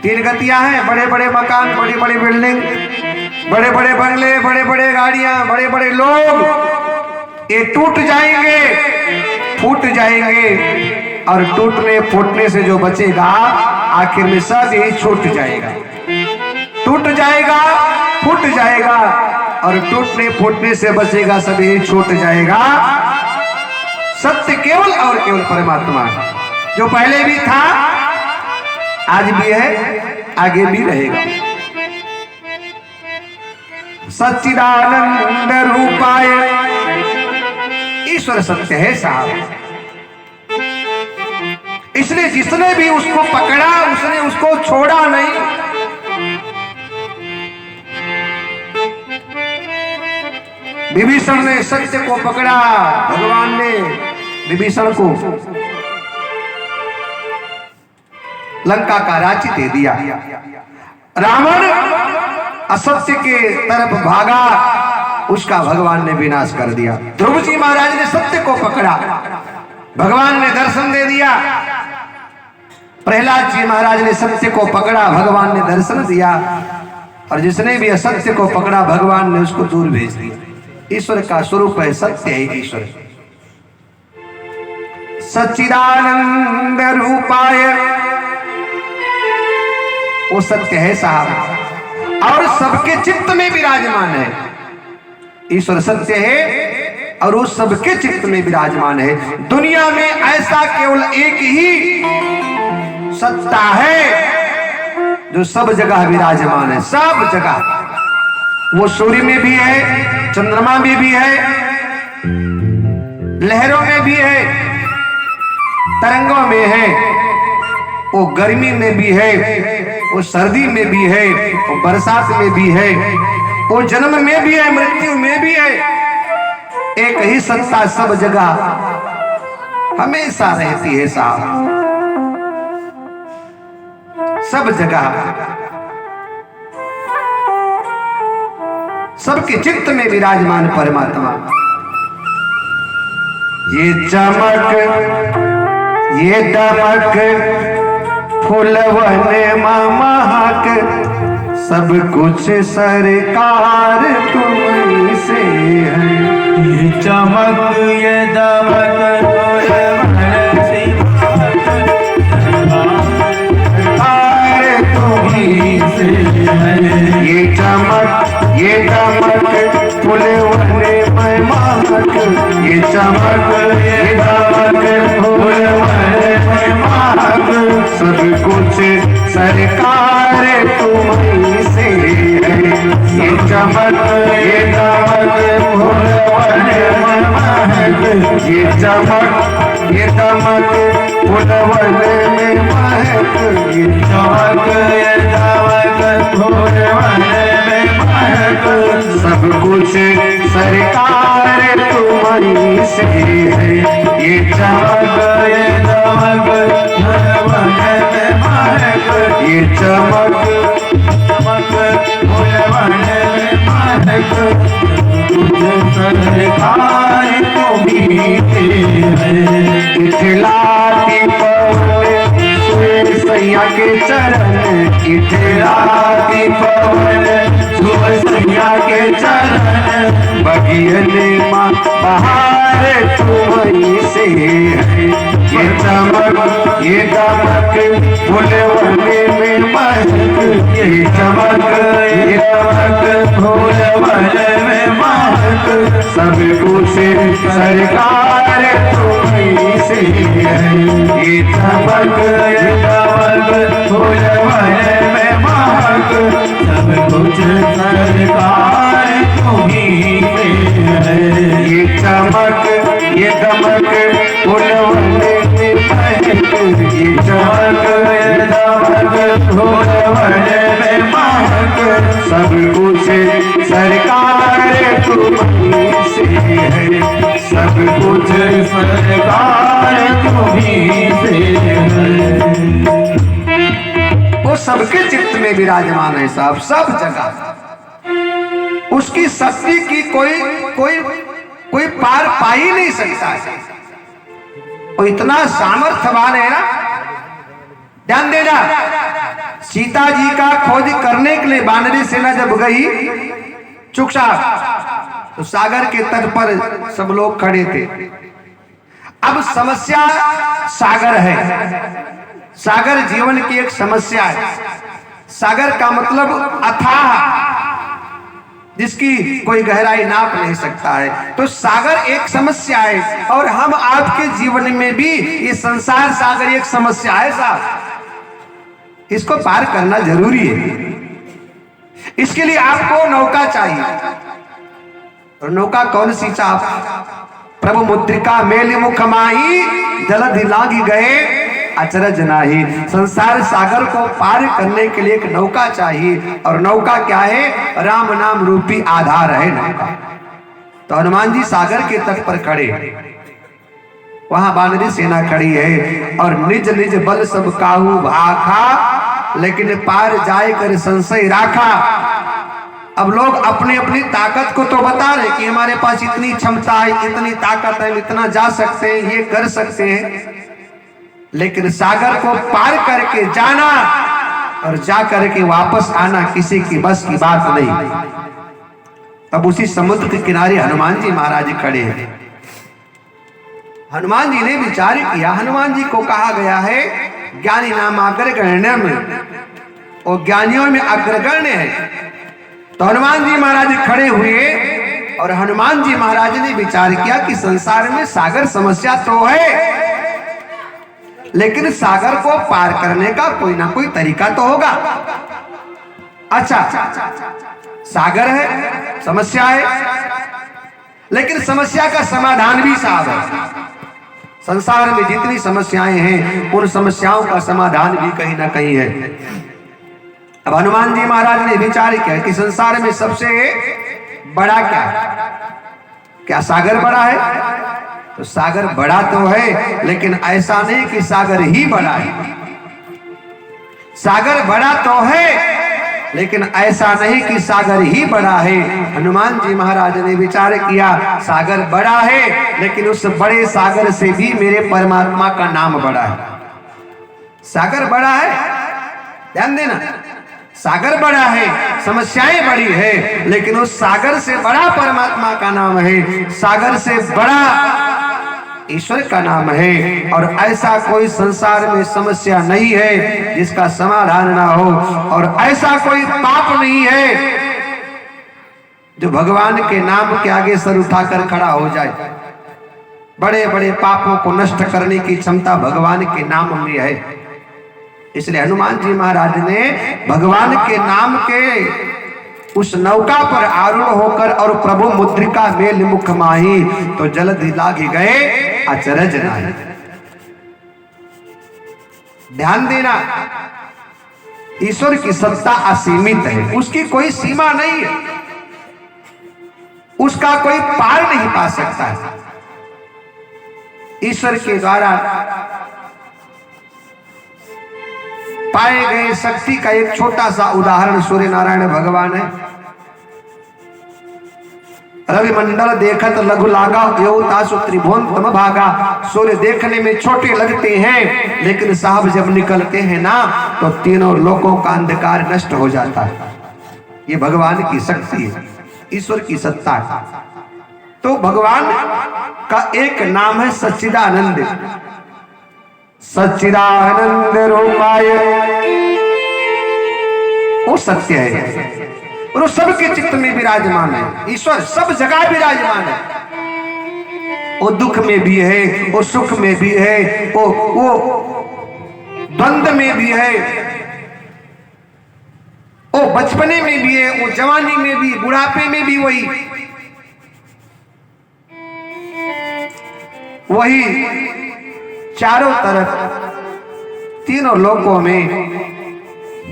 तीन गतियां हैं। बड़े बड़े मकान, बड़ी बड़ी बिल्डिंग, बड़े बड़े बंगले, बड़े बड़े गाड़ियां, बड़े बड़े लोग, ये टूट जाएंगे, फूट जाएंगे, और टूटने फूटने से जो बचेगा आखिर में सब यही छूट जाएगा। टूट जाएगा, फूट जाएगा, और टूटने फूटने से बचेगा सब यही छूट जाएगा। सत्य केवल और केवल परमात्मा, जो पहले भी था, आज भी है, आगे भी रहेगा। सच्चिदानंद रूपाय, ईश्वर सत्य है साहब। इसलिए जिसने भी उसको पकड़ा, उसने उसको छोड़ा नहीं। विभीषण ने सत्य को पकड़ा, भगवान ने विभीषण को लंका का राज्य दे दिया। रावण असत्य के तरफ भागा, उसका भगवान ने विनाश कर दिया। ध्रुव जी महाराज ने सत्य को पकड़ा, भगवान ने दर्शन दे दिया। प्रहलाद जी महाराज ने सत्य को पकड़ा, भगवान ने दर्शन दिया। और जिसने भी असत्य को पकड़ा, भगवान ने उसको दूर भेज दिया। ईश्वर का स्वरूप है, सत्य है ईश्वर। सच्चिदानंद रूपाय, वो सत्य है साहब, और सबके चित्त में विराजमान है। ईश्वर सत्य है और वो सबके चित्त में विराजमान है। दुनिया में ऐसा केवल एक ही सत्ता है जो सब जगह विराजमान है, सब जगह। वो सूर्य में भी है, चंद्रमा में भी है, लहरों में में भी है, तरंगों में है, वो गर्मी में भी है, वो सर्दी में भी है, वो बरसात में भी है, वो जन्म में भी है, मृत्यु में भी है। एक ही सत्ता सब जगह हमेशा रहती है साहब, सब जगह सबके चित्त में विराजमान परमात्मा। ये चमक ये दमक फुलवन महक, सब कुछ सरकार तुम्हीं से है। ये चमक ये दमक सरकार तुम्हीं से है। ये चमक ये दमक फुलवन महक, ये चमक ये दमक फुलवन महक, सब कुछ सरकार तुम्हीं से है। ये चमक ये दमक फुलवन महक, ये चमक ये दमक फुलवन में महक, ये चमक ये दमक फुलवन में महक, सब कुछ सरकार तुम्हीं से है। ये चमक ये दमक फुलवन में महक, ये चमक फुलवन में महक, सरकार तुम्हीं से है। इठलाती पवन सुर सैया के चरण, इठलाती पवन सुर सैया के चरण, बगियन माँ बहार तुम्हीं से है। ये चमक ये दमक फुलवन में महक, ये चमक ये दमक फुलवन में महक, सब कुछ सरकार तुम्हीं से है। ये चमक ये दमक फुलवन में महक, सब कुछ सरकार तुम्हीं से है। ये चमक ये दमक फुलवन में महक, ये चमक ये दमक फुलवन में महक, सब कुछ सरकार तुम्हीं से है। सब कुछ सरकार तुम्हीं से है। वो सबके चित्त में विराजमान है साहब, सब जगह उसकी शक्ति की कोई कोई कोई पार पा ही नहीं सकता है। वो इतना सामर्थ्यवान है ना। ध्यान देना, सीता जी का खोज करने के लिए वानरी सेना जब गई चुपचाप, तो सागर के तट पर सब लोग खड़े थे। अब समस्या सागर है, सागर जीवन की एक समस्या है। सागर का मतलब अथाह, जिसकी कोई गहराई नाप नहीं सकता है। तो सागर एक समस्या है, और हम आपके जीवन में भी ये संसार सागर एक समस्या है साहब। इसको पार करना जरूरी है। इसके लिए आपको नौका चाहिए। और नौका कौन सी साहब? प्रभु मुद्रिका मेल मुख माही, जलधि लागी गए अचरज नाही। संसार सागर को पार करने के लिए एक नौका चाहिए, और नौका क्या है? राम नाम रूपी आधार है नौका। तो हनुमान जी सागर के तट पर खड़े, वहां वानरी सेना खड़ी है, और निज निज बल सब काहू भाखा, लेकिन पार जाए कर संशय राखा। अब लोग अपनी अपनी ताकत को तो बता रहे कि हमारे पास इतनी क्षमता है, इतनी ताकत है, इतना जा सकते हैं, ये कर सकते हैं, लेकिन सागर को पार करके जाना और जा करके वापस आना किसी की बस की बात नहीं। तब उसी समुद्र के किनारे हनुमान जी महाराज खड़े हैं। हनुमान जी ने विचार किया। हनुमान जी को कहा गया है ज्ञानी नाम अग्रगण्य में, और ज्ञानियों में अग्रगण्य है। तो हनुमान जी महाराज खड़े हुए, और हनुमान जी महाराज ने विचार किया कि संसार में सागर समस्या तो है, लेकिन सागर को पार करने का कोई ना कोई तरीका तो होगा। अच्छा, सागर है, समस्या है, लेकिन समस्या का समाधान भी साहब है। संसार में जितनी समस्याएं हैं उन समस्याओं का समाधान भी कहीं ना कहीं है। अब हनुमान जी महाराज ने विचार किया कि संसार में सबसे बड़ा क्या है? क्या सागर बड़ा है? तो सागर बड़ा तो है, लेकिन ऐसा नहीं कि सागर ही बड़ा है। सागर बड़ा तो है, लेकिन ऐसा नहीं कि सागर ही बड़ा है। हनुमान जी महाराज ने विचार किया सागर बड़ा है, लेकिन उस बड़े सागर से भी मेरे परमात्मा का नाम बड़ा है। सागर बड़ा है, ध्यान देना, सागर बड़ा है, समस्याएं बड़ी है, लेकिन उस सागर से बड़ा परमात्मा का नाम है। सागर से बड़ा ईश्वर का नाम है। और ऐसा कोई संसार में समस्या नहीं है जिसका समाधान ना हो, और ऐसा कोई पाप नहीं है जो भगवान के नाम के आगे सर उठाकर खड़ा हो जाए। बड़े बड़े पापों को नष्ट करने की क्षमता भगवान के नाम में है। इसलिए हनुमान जी महाराज ने भगवान के नाम के उस नौका पर आरूढ़ होकर और प्रभु मुद्रिका मेल मुख माही, तो जल्दी लागी गए अचरज नाही। ध्यान देना, ईश्वर की सत्ता असीमित है, उसकी कोई सीमा नहीं है, उसका कोई पार नहीं पा सकता है। ईश्वर के द्वारा पाए गए शक्ति का एक छोटा सा उदाहरण सूर्य नारायण भगवान है। रवि मंडल देखत लघु लागा, यो तासु त्रिभुवन तम भागा। सूर्य देखने में छोटे लगते हैं, लेकिन साहब जब निकलते हैं ना, तो तीनों लोकों का अंधकार नष्ट हो जाता है। ये भगवान की शक्ति है, ईश्वर की सत्ता है। तो भगवान का एक नाम है सच्चिदानंद। सच्चिदानंद रूपाय, वो सत्य है और वो सबके चित्त में विराजमान है। ईश्वर सब जगह विराजमान है। वो दुख में भी है, वो सुख में भी है, वो द्वंद्व में भी है, वो बचपने में भी है, वो जवानी में भी, बुढ़ापे में भी वही चारों तरफ तीनों लोकों में,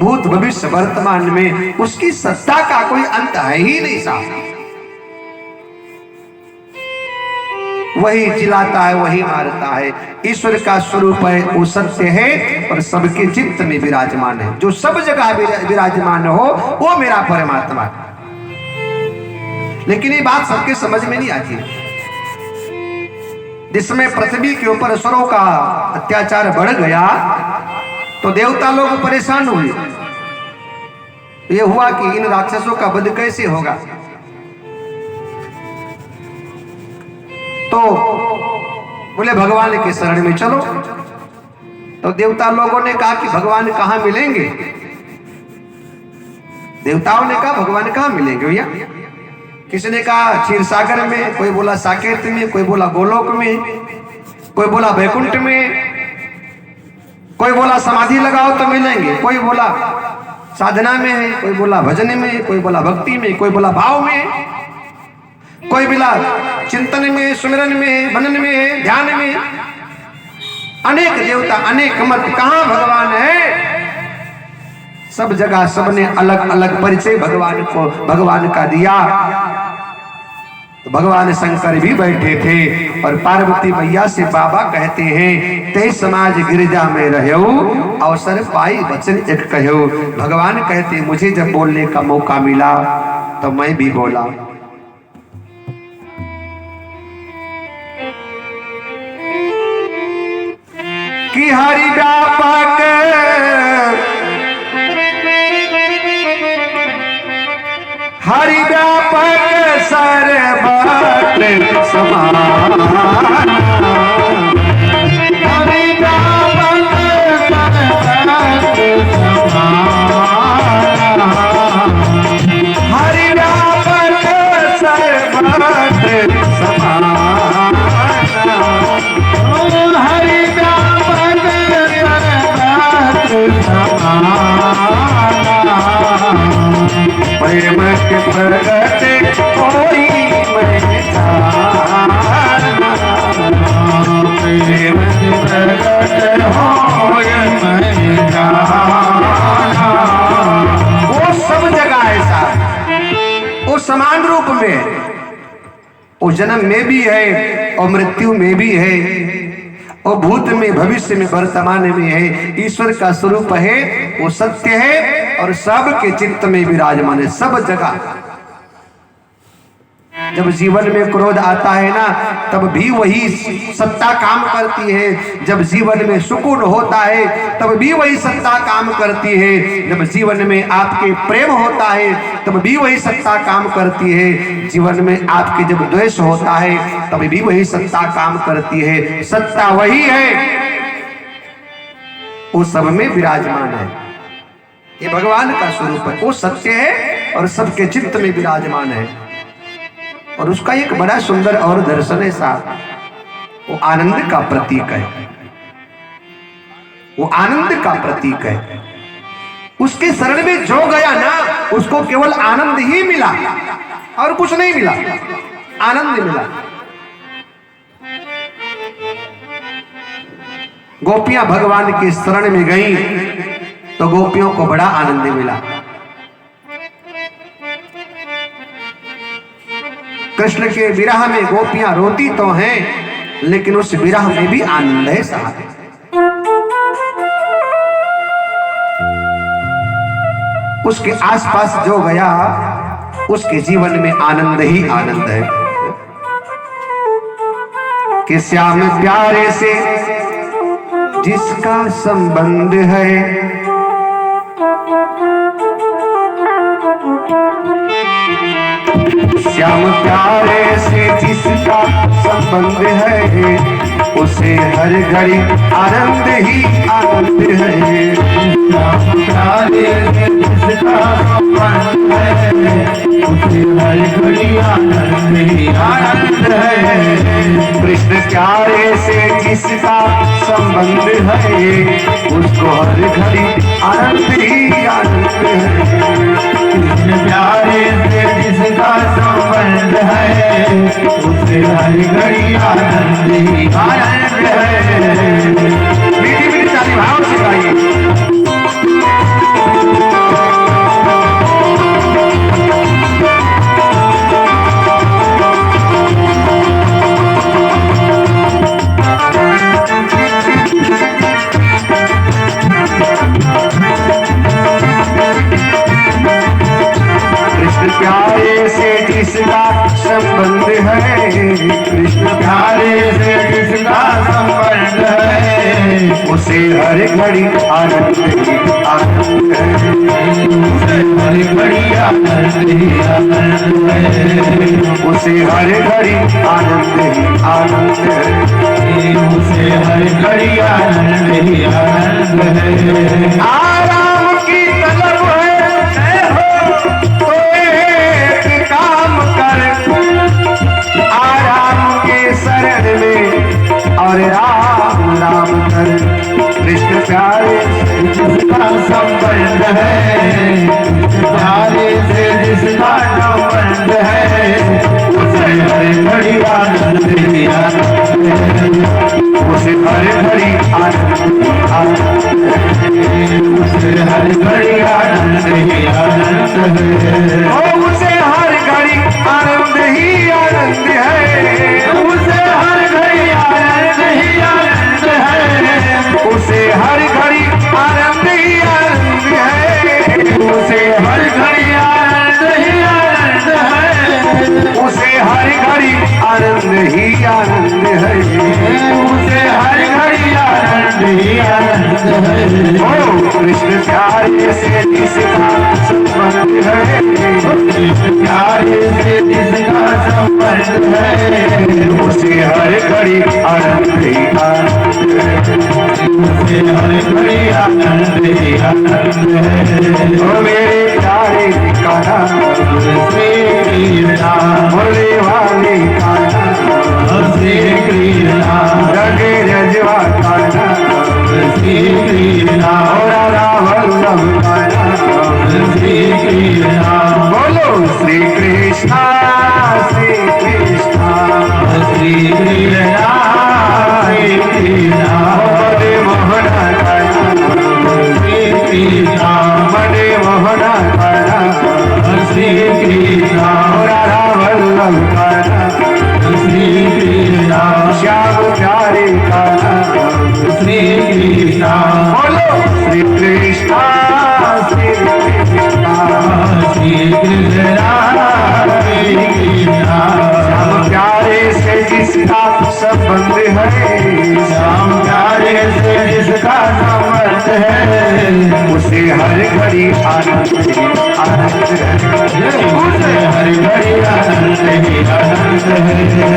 भूत भविष्य वर्तमान में उसकी सत्ता का कोई अंत है ही नहीं साहब। वही जिलाता है, वही मारता है। ईश्वर का स्वरूप है, वो सत्य है और सबके चित्त में विराजमान है। जो सब जगह विराजमान हो वो मेरा परमात्मा है। लेकिन ये बात सबके समझ में नहीं आती। जिसमें पृथ्वी के ऊपर असुरों का अत्याचार बढ़ गया तो देवता लोग परेशान हुए। ये हुआ कि इन राक्षसों का वध कैसे होगा। तो बोले भगवान के शरण में चलो। तो देवता लोगों ने कहा कि भगवान कहां मिलेंगे। देवताओं ने कहा भगवान कहां मिलेंगे भैया। किसी ने कहा क्षीर सागर में, कोई बोला साकेत में, कोई बोला गोलोक में, कोई बोला वैकुंठ में, कोई बोला समाधि लगाओ तो मिलेंगे, कोई बोला साधना में है, कोई बोला भजन में, कोई बोला भक्ति में, कोई बोला भाव में, कोई बोला चिंतन में, सुमिरन में, मनन में, ध्यान में। अनेक देवता, अनेक मत, कहां भगवान है। सब जगह सबने अलग अलग परिचय भगवान का दिया। तो भगवान शंकर भी बैठे थे और पार्वती मैया से बाबा कहते हैं ते समाज गिरिजा में रहो, अवसर पाई वचन एक कहो। भगवान कहते मुझे जब बोलने का मौका मिला तो मैं भी बोला। कि हरि व्यापक हरि व्यापक सर्वत्र समान, हरि व्यापक सर्वत्र समान, हरि व्यापक सर्वत्र समान, हरि व्यापक सर्वत्र समान। प्रेम के प्रगट कोई मैं वो जन्म में भी है और मृत्यु में भी है, और भूत में, भविष्य में, वर्तमान में है। ईश्वर का स्वरूप है, वो सत्य है और सबके चित्त में विराजमान है, सब जगह। जब जीवन में क्रोध आता है ना, तब भी वही सत्ता काम करती है। जब जीवन में सुकून होता है, तब भी वही सत्ता काम करती है। जब जीवन में आपके प्रेम होता है, तब भी वही सत्ता काम करती है। जीवन में आपके जब द्वेष होता है, तब भी वही सत्ता काम करती है। सत्ता वही है, वो सब में विराजमान है। ये भगवान का स्वरूप है, वो सत्य है और सबके चित्त में विराजमान है। और उसका एक बड़ा सुंदर और दर्शन है साहब, वो आनंद का प्रतीक है, वो आनंद का प्रतीक है। उसके शरण में जो गया ना, उसको केवल आनंद ही मिला और कुछ नहीं मिला, आनंद मिला। गोपियां भगवान के शरण में गईं तो गोपियों को बड़ा आनंद मिला। कृष्ण के विरह में गोपियां रोती तो हैं, लेकिन उस विरह में भी आनंद है साहब। उसके आसपास जो गया, उसके जीवन में आनंद ही आनंद है। कि श्याम प्यारे से जिसका संबंध है, श्याम प्यारे से जिसका संबंध है, उसे हर घड़ी आनंद ही आनंद है। श्याम प्यारे से जिसका संबंध है, उसे हर घड़ी आनंद ही आनंद है। कृष्ण प्यारे से जिसका संबंध है, उसको हर घड़ी आनंद ही आनंद है। कृष्ण प्यारे से जिसका संबंध है, उसे हर घड़ी आनंद ही आनंद है। मीठी मीठी ताली भाव से गाइए। प्यारे से जिसका संबंध है, कृष्ण प्यारे से जिसका संबंध है, उसे हर घड़ी आनंद ही आनंद है। उसे हर घड़ी आनंद ही आनंद है। उसे हर घड़ी आनंद ही आनंद है। उसे हर घड़ी आनंद ही आनंद है। आराम की तलब है तो एक काम कर, आराम के शरण में और राम राम कर। कृष्ण प्यारे से जिसका संबंध है, प्यारे से जिसका संबंध है, उसे हर घड़ी आनंद ही आनंद है। उसे हर घड़ी आनंद ही आनंद है। उसे हर घड़ी आनंद ही आनंद है। उसे हर घड़ी आनंद ही आनंद है। उसे हर घड़ी आनंद ही आनंद है। उसे हर घड़ी आनंद ही आनंद है। उसे हर घड़ी आनंद ही आनंद है। उसे हर घड़ी आनंद ही आनंद है। उसे हर घड़ी आनंद ही आनंद है। ओ कृष्ण प्यारे से जिसका संबंध है, प्यारे से जिसका संबंध है, उसे हर घड़ी आनंद ही आनंद है। उसे हर घड़ी आनंद ही आनंद है। ओ मेरे प्यारे का नाम श्री राम बोले वाले का नाम, श्री कृष्ण रगे रजवा का नाम, श्री राम वल्लभ का नाम, श्री कृष्ण बोलो श्री कृष्णा श्री कृष्णा श्री कृष्ण श्री कृष्ण मने मोहन का नाम, श्री कृष्ण मने मोहन का नाम, श्री कृष्ण राधा वल्लभ का नाम, सब बंद है। श्याम प्यारे से जिसका समर्थ है, उसे हर घड़ी आनंद ही आनंद है। उसे हर घड़ी आनंद ही आनंद है।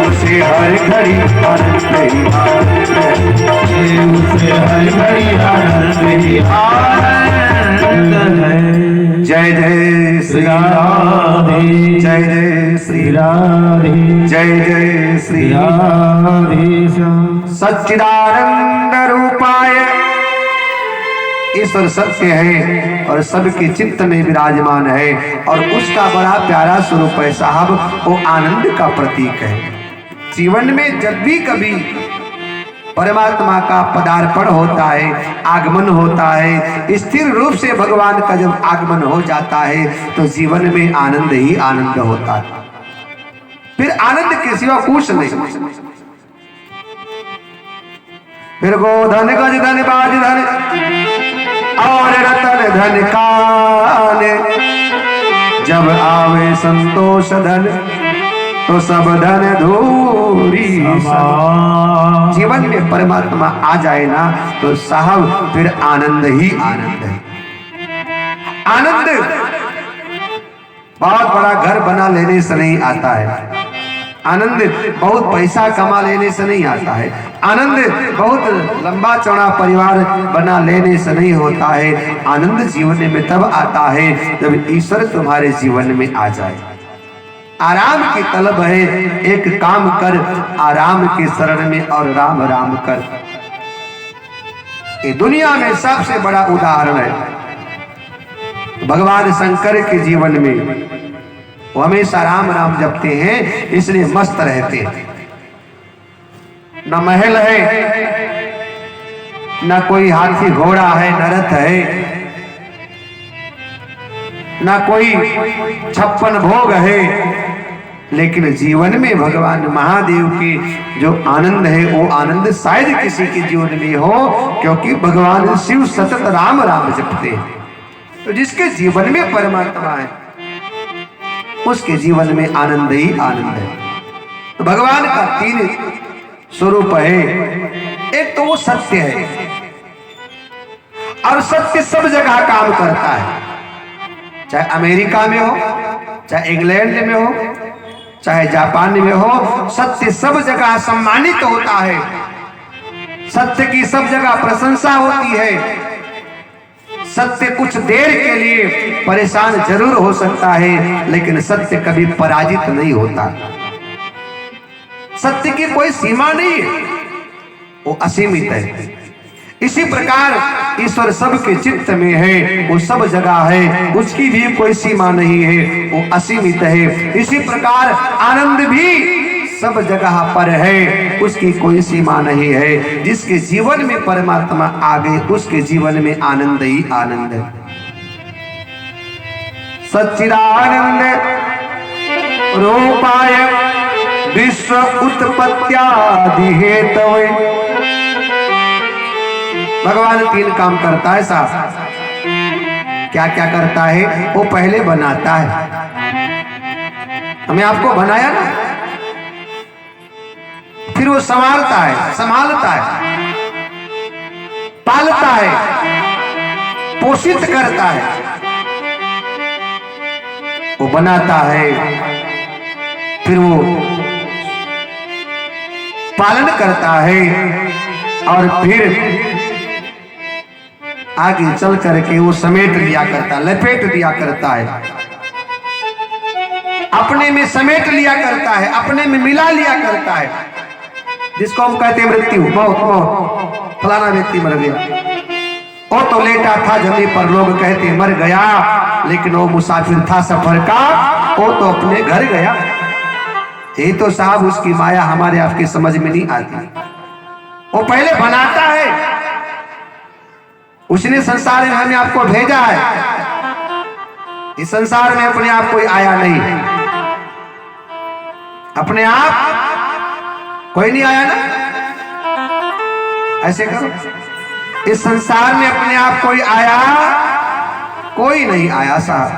उसे हर घड़ी आनंद ही आनंद है। उसे हर घड़ी आनंद ही आनंद है। जय जय श्री राधे, जय जय श्री राधे, जय जय श्री राधे। सच्चिदानंद रूपाय। ईश्वर सत्य है और सबके चित्त में विराजमान है और उसका बड़ा प्यारा स्वरूप है साहब, वो आनंद का प्रतीक है। जीवन में जब भी कभी परमात्मा का पदार्पण होता है, आगमन होता है, स्थिर रूप से भगवान का जब आगमन हो जाता है तो जीवन में आनंद ही आनंद होता है। फिर आनंद के सिवा कुछ नहीं। फिर गोधन गज धन बाज धन और रतन धन कान, जब आवे संतोष धन तो सब धन धूरी सम। जीवन में परमात्मा आ जाए ना तो साहब फिर आनंद ही आनंद है। आनंद बहुत बड़ा घर बना लेने से नहीं आता है। आनंद बहुत पैसा कमा लेने से नहीं आता है। आनंद बहुत लंबा चौड़ा परिवार बना लेने से नहीं होता है। आनंद जीवन में तब आता है जब ईश्वर तुम्हारे जीवन में आ जाए। आराम की तलब है, एक काम कर आराम के शरण में और राम राम कर। ये दुनिया में सबसे बड़ा उदाहरण है भगवान शंकर के जीवन में। वो हमेशा राम राम जपते हैं, इसलिए मस्त रहते हैं। न महल है, न कोई हाथी घोड़ा है, न रथ है, न कोई 56 भोग है, लेकिन जीवन में भगवान महादेव की जो आनंद है वो आनंद शायद किसी के जीवन में हो, क्योंकि भगवान शिव सतत राम राम जपते हैं। तो जिसके जीवन में परमात्मा है उसके जीवन में आनंद ही आनंद है। तो भगवान का 3 स्वरूप है। एक तो वो सत्य है और सत्य सब जगह काम करता है, चाहे अमेरिका में हो, चाहे इंग्लैंड में हो, चाहे जापान में हो, सत्य सब जगह सम्मानित होता है। सत्य की सब जगह प्रशंसा होती है। सत्य कुछ देर के लिए परेशान जरूर हो सकता है, लेकिन सत्य कभी पराजित नहीं होता। सत्य की कोई सीमा नहीं है, वो असीमित है। इसी प्रकार ईश्वर सबके चित्त में है, वो सब जगह है, उसकी भी कोई सीमा नहीं है, वो असीमित है। इसी प्रकार आनंद भी सब जगह पर है, उसकी कोई सीमा नहीं है। जिसके जीवन में परमात्मा आ गए उसके जीवन में आनंद ही आनंद है। सच्चिदानंद रूपाय विश्व उत्पत्त्यादि हेतवे। भगवान 3 काम करता है साहब। क्या क्या करता है? वो पहले बनाता है। हमें आपको बनाया ना, फिर वो संवारता है, संभालता है, पालता है, पोषित करता है। वो बनाता है, फिर वो पालन करता है और फिर आगे चल करके वो समेट लिया करता, लपेट दिया करता है, अपने में समेट लिया करता है, अपने में मिला लिया करता है। जिसको हम कहते हैं मृत्यु, मौत, मौत, फलाना व्यक्ति मर गया, वो तो लेटा था जमीन पर, लोग कहते मर गया, लेकिन वो मुसाफिर था सफर का, वो तो अपने घर गया। ये तो साहब उसकी माया हमारे आपकी समझ में नहीं आती। वो पहले बनाता है, उसने संसार में हमें आपको भेजा है। इस संसार में अपने आप कोई आया नहीं, अपने आप कोई नहीं आया ना। ऐसे करो, इस संसार में अपने आप कोई आया? कोई नहीं आया साहब,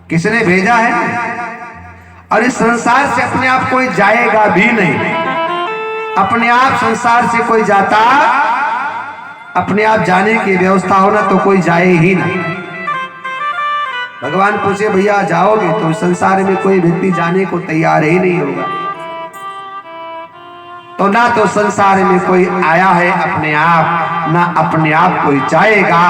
किसने भेजा है? और इस संसार से अपने आप कोई जाएगा भी नहीं। अपने आप संसार से कोई जाता, अपने आप जाने की व्यवस्था हो ना तो कोई जाए ही ना। भगवान पूछे भैया जाओगे, तो संसार में कोई व्यक्ति जाने को तैयार ही नहीं होगा। तो ना तो संसार में कोई आया है अपने आप, ना अपने आप कोई जाएगा।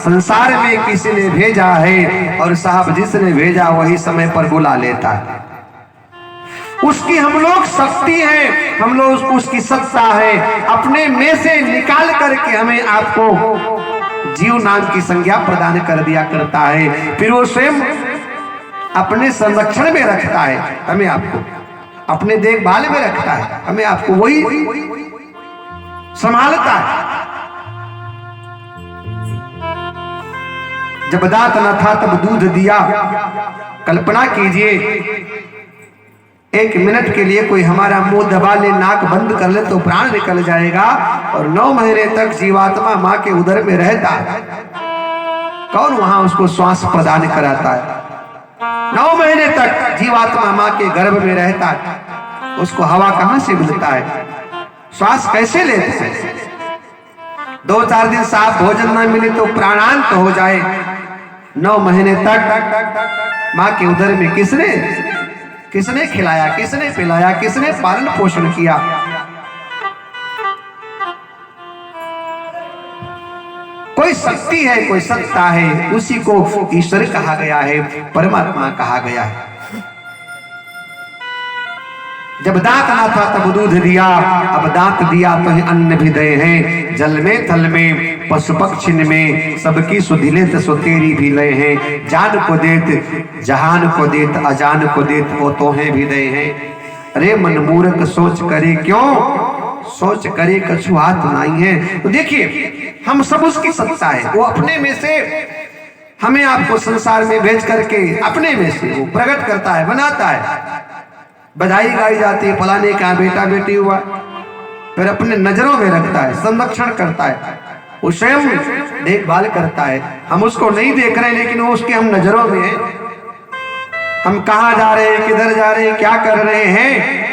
संसार में किसी ने भेजा है और साहब जिसने भेजा वही समय पर बुला लेता है। उसकी हम लोग शक्ति है, हम लोग उसकी सत्ता है, अपने में से निकाल करके हमें आपको जीव नाम की संज्ञा प्रदान कर दिया करता है। फिर वो स्वयं अपने संरक्षण में रखता है, हमें आपको अपने देखभाल में रखता है, हमें आपको वही संभालता है। जब दांत न था तब दूध दिया। कल्पना कीजिए, एक मिनट के लिए कोई हमारा मुंह दबा ले, नाक बंद कर ले तो प्राण निकल जाएगा। और 9 महीने तक जीवात्मा मां के उदर में रहता है। कौन वहां उसको श्वास प्रदान कराता है? 9 महीने तक जीवात्मा मां के गर्भ में रहता है। उसको हवा कहां से मिलता है? श्वास कैसे लेता है? 2-4 दिन साफ भोजन न मिले तो प्राणांत हो जाए। 9 महीने तक मां के उदर में किसने खिलाया, किसने पिलाया, किसने पालन पोषण किया? कोई शक्ति है, कोई सत्ता है, उसी को ईश्वर कहा गया है, परमात्मा कहा गया है। जब दांत ना था तब दूध दिया, अब दांत दिया तो ही अन्न भी दे हैं। जल में थल में पशु पक्षी में सबकी सुधिलेत सो तेरी भी लय हैं। जान को देत जहान को देत, अजान को देत वो तो है भी दे हैं। अरे मन मूर्ख सोच करे क्यों, सोच करे कछु हाथ नहीं है। तो देखिए हम सब उसकी सत्ता है। वो अपने में से हमें आपको संसार में भेज करके अपने में से वो प्रकट करता है, बनाता है। बधाई गाई जाती है, फलाने का बेटा बेटी हुआ, फिर अपने नजरों में रखता है, संरक्षण करता है, वो स्वयं देखभाल करता है। हम उसको नहीं देख रहे लेकिन वो उसके हम नजरों में है। हम कहाँ जा रहे हैं, किधर जा रहे हैं, क्या कर रहे हैं,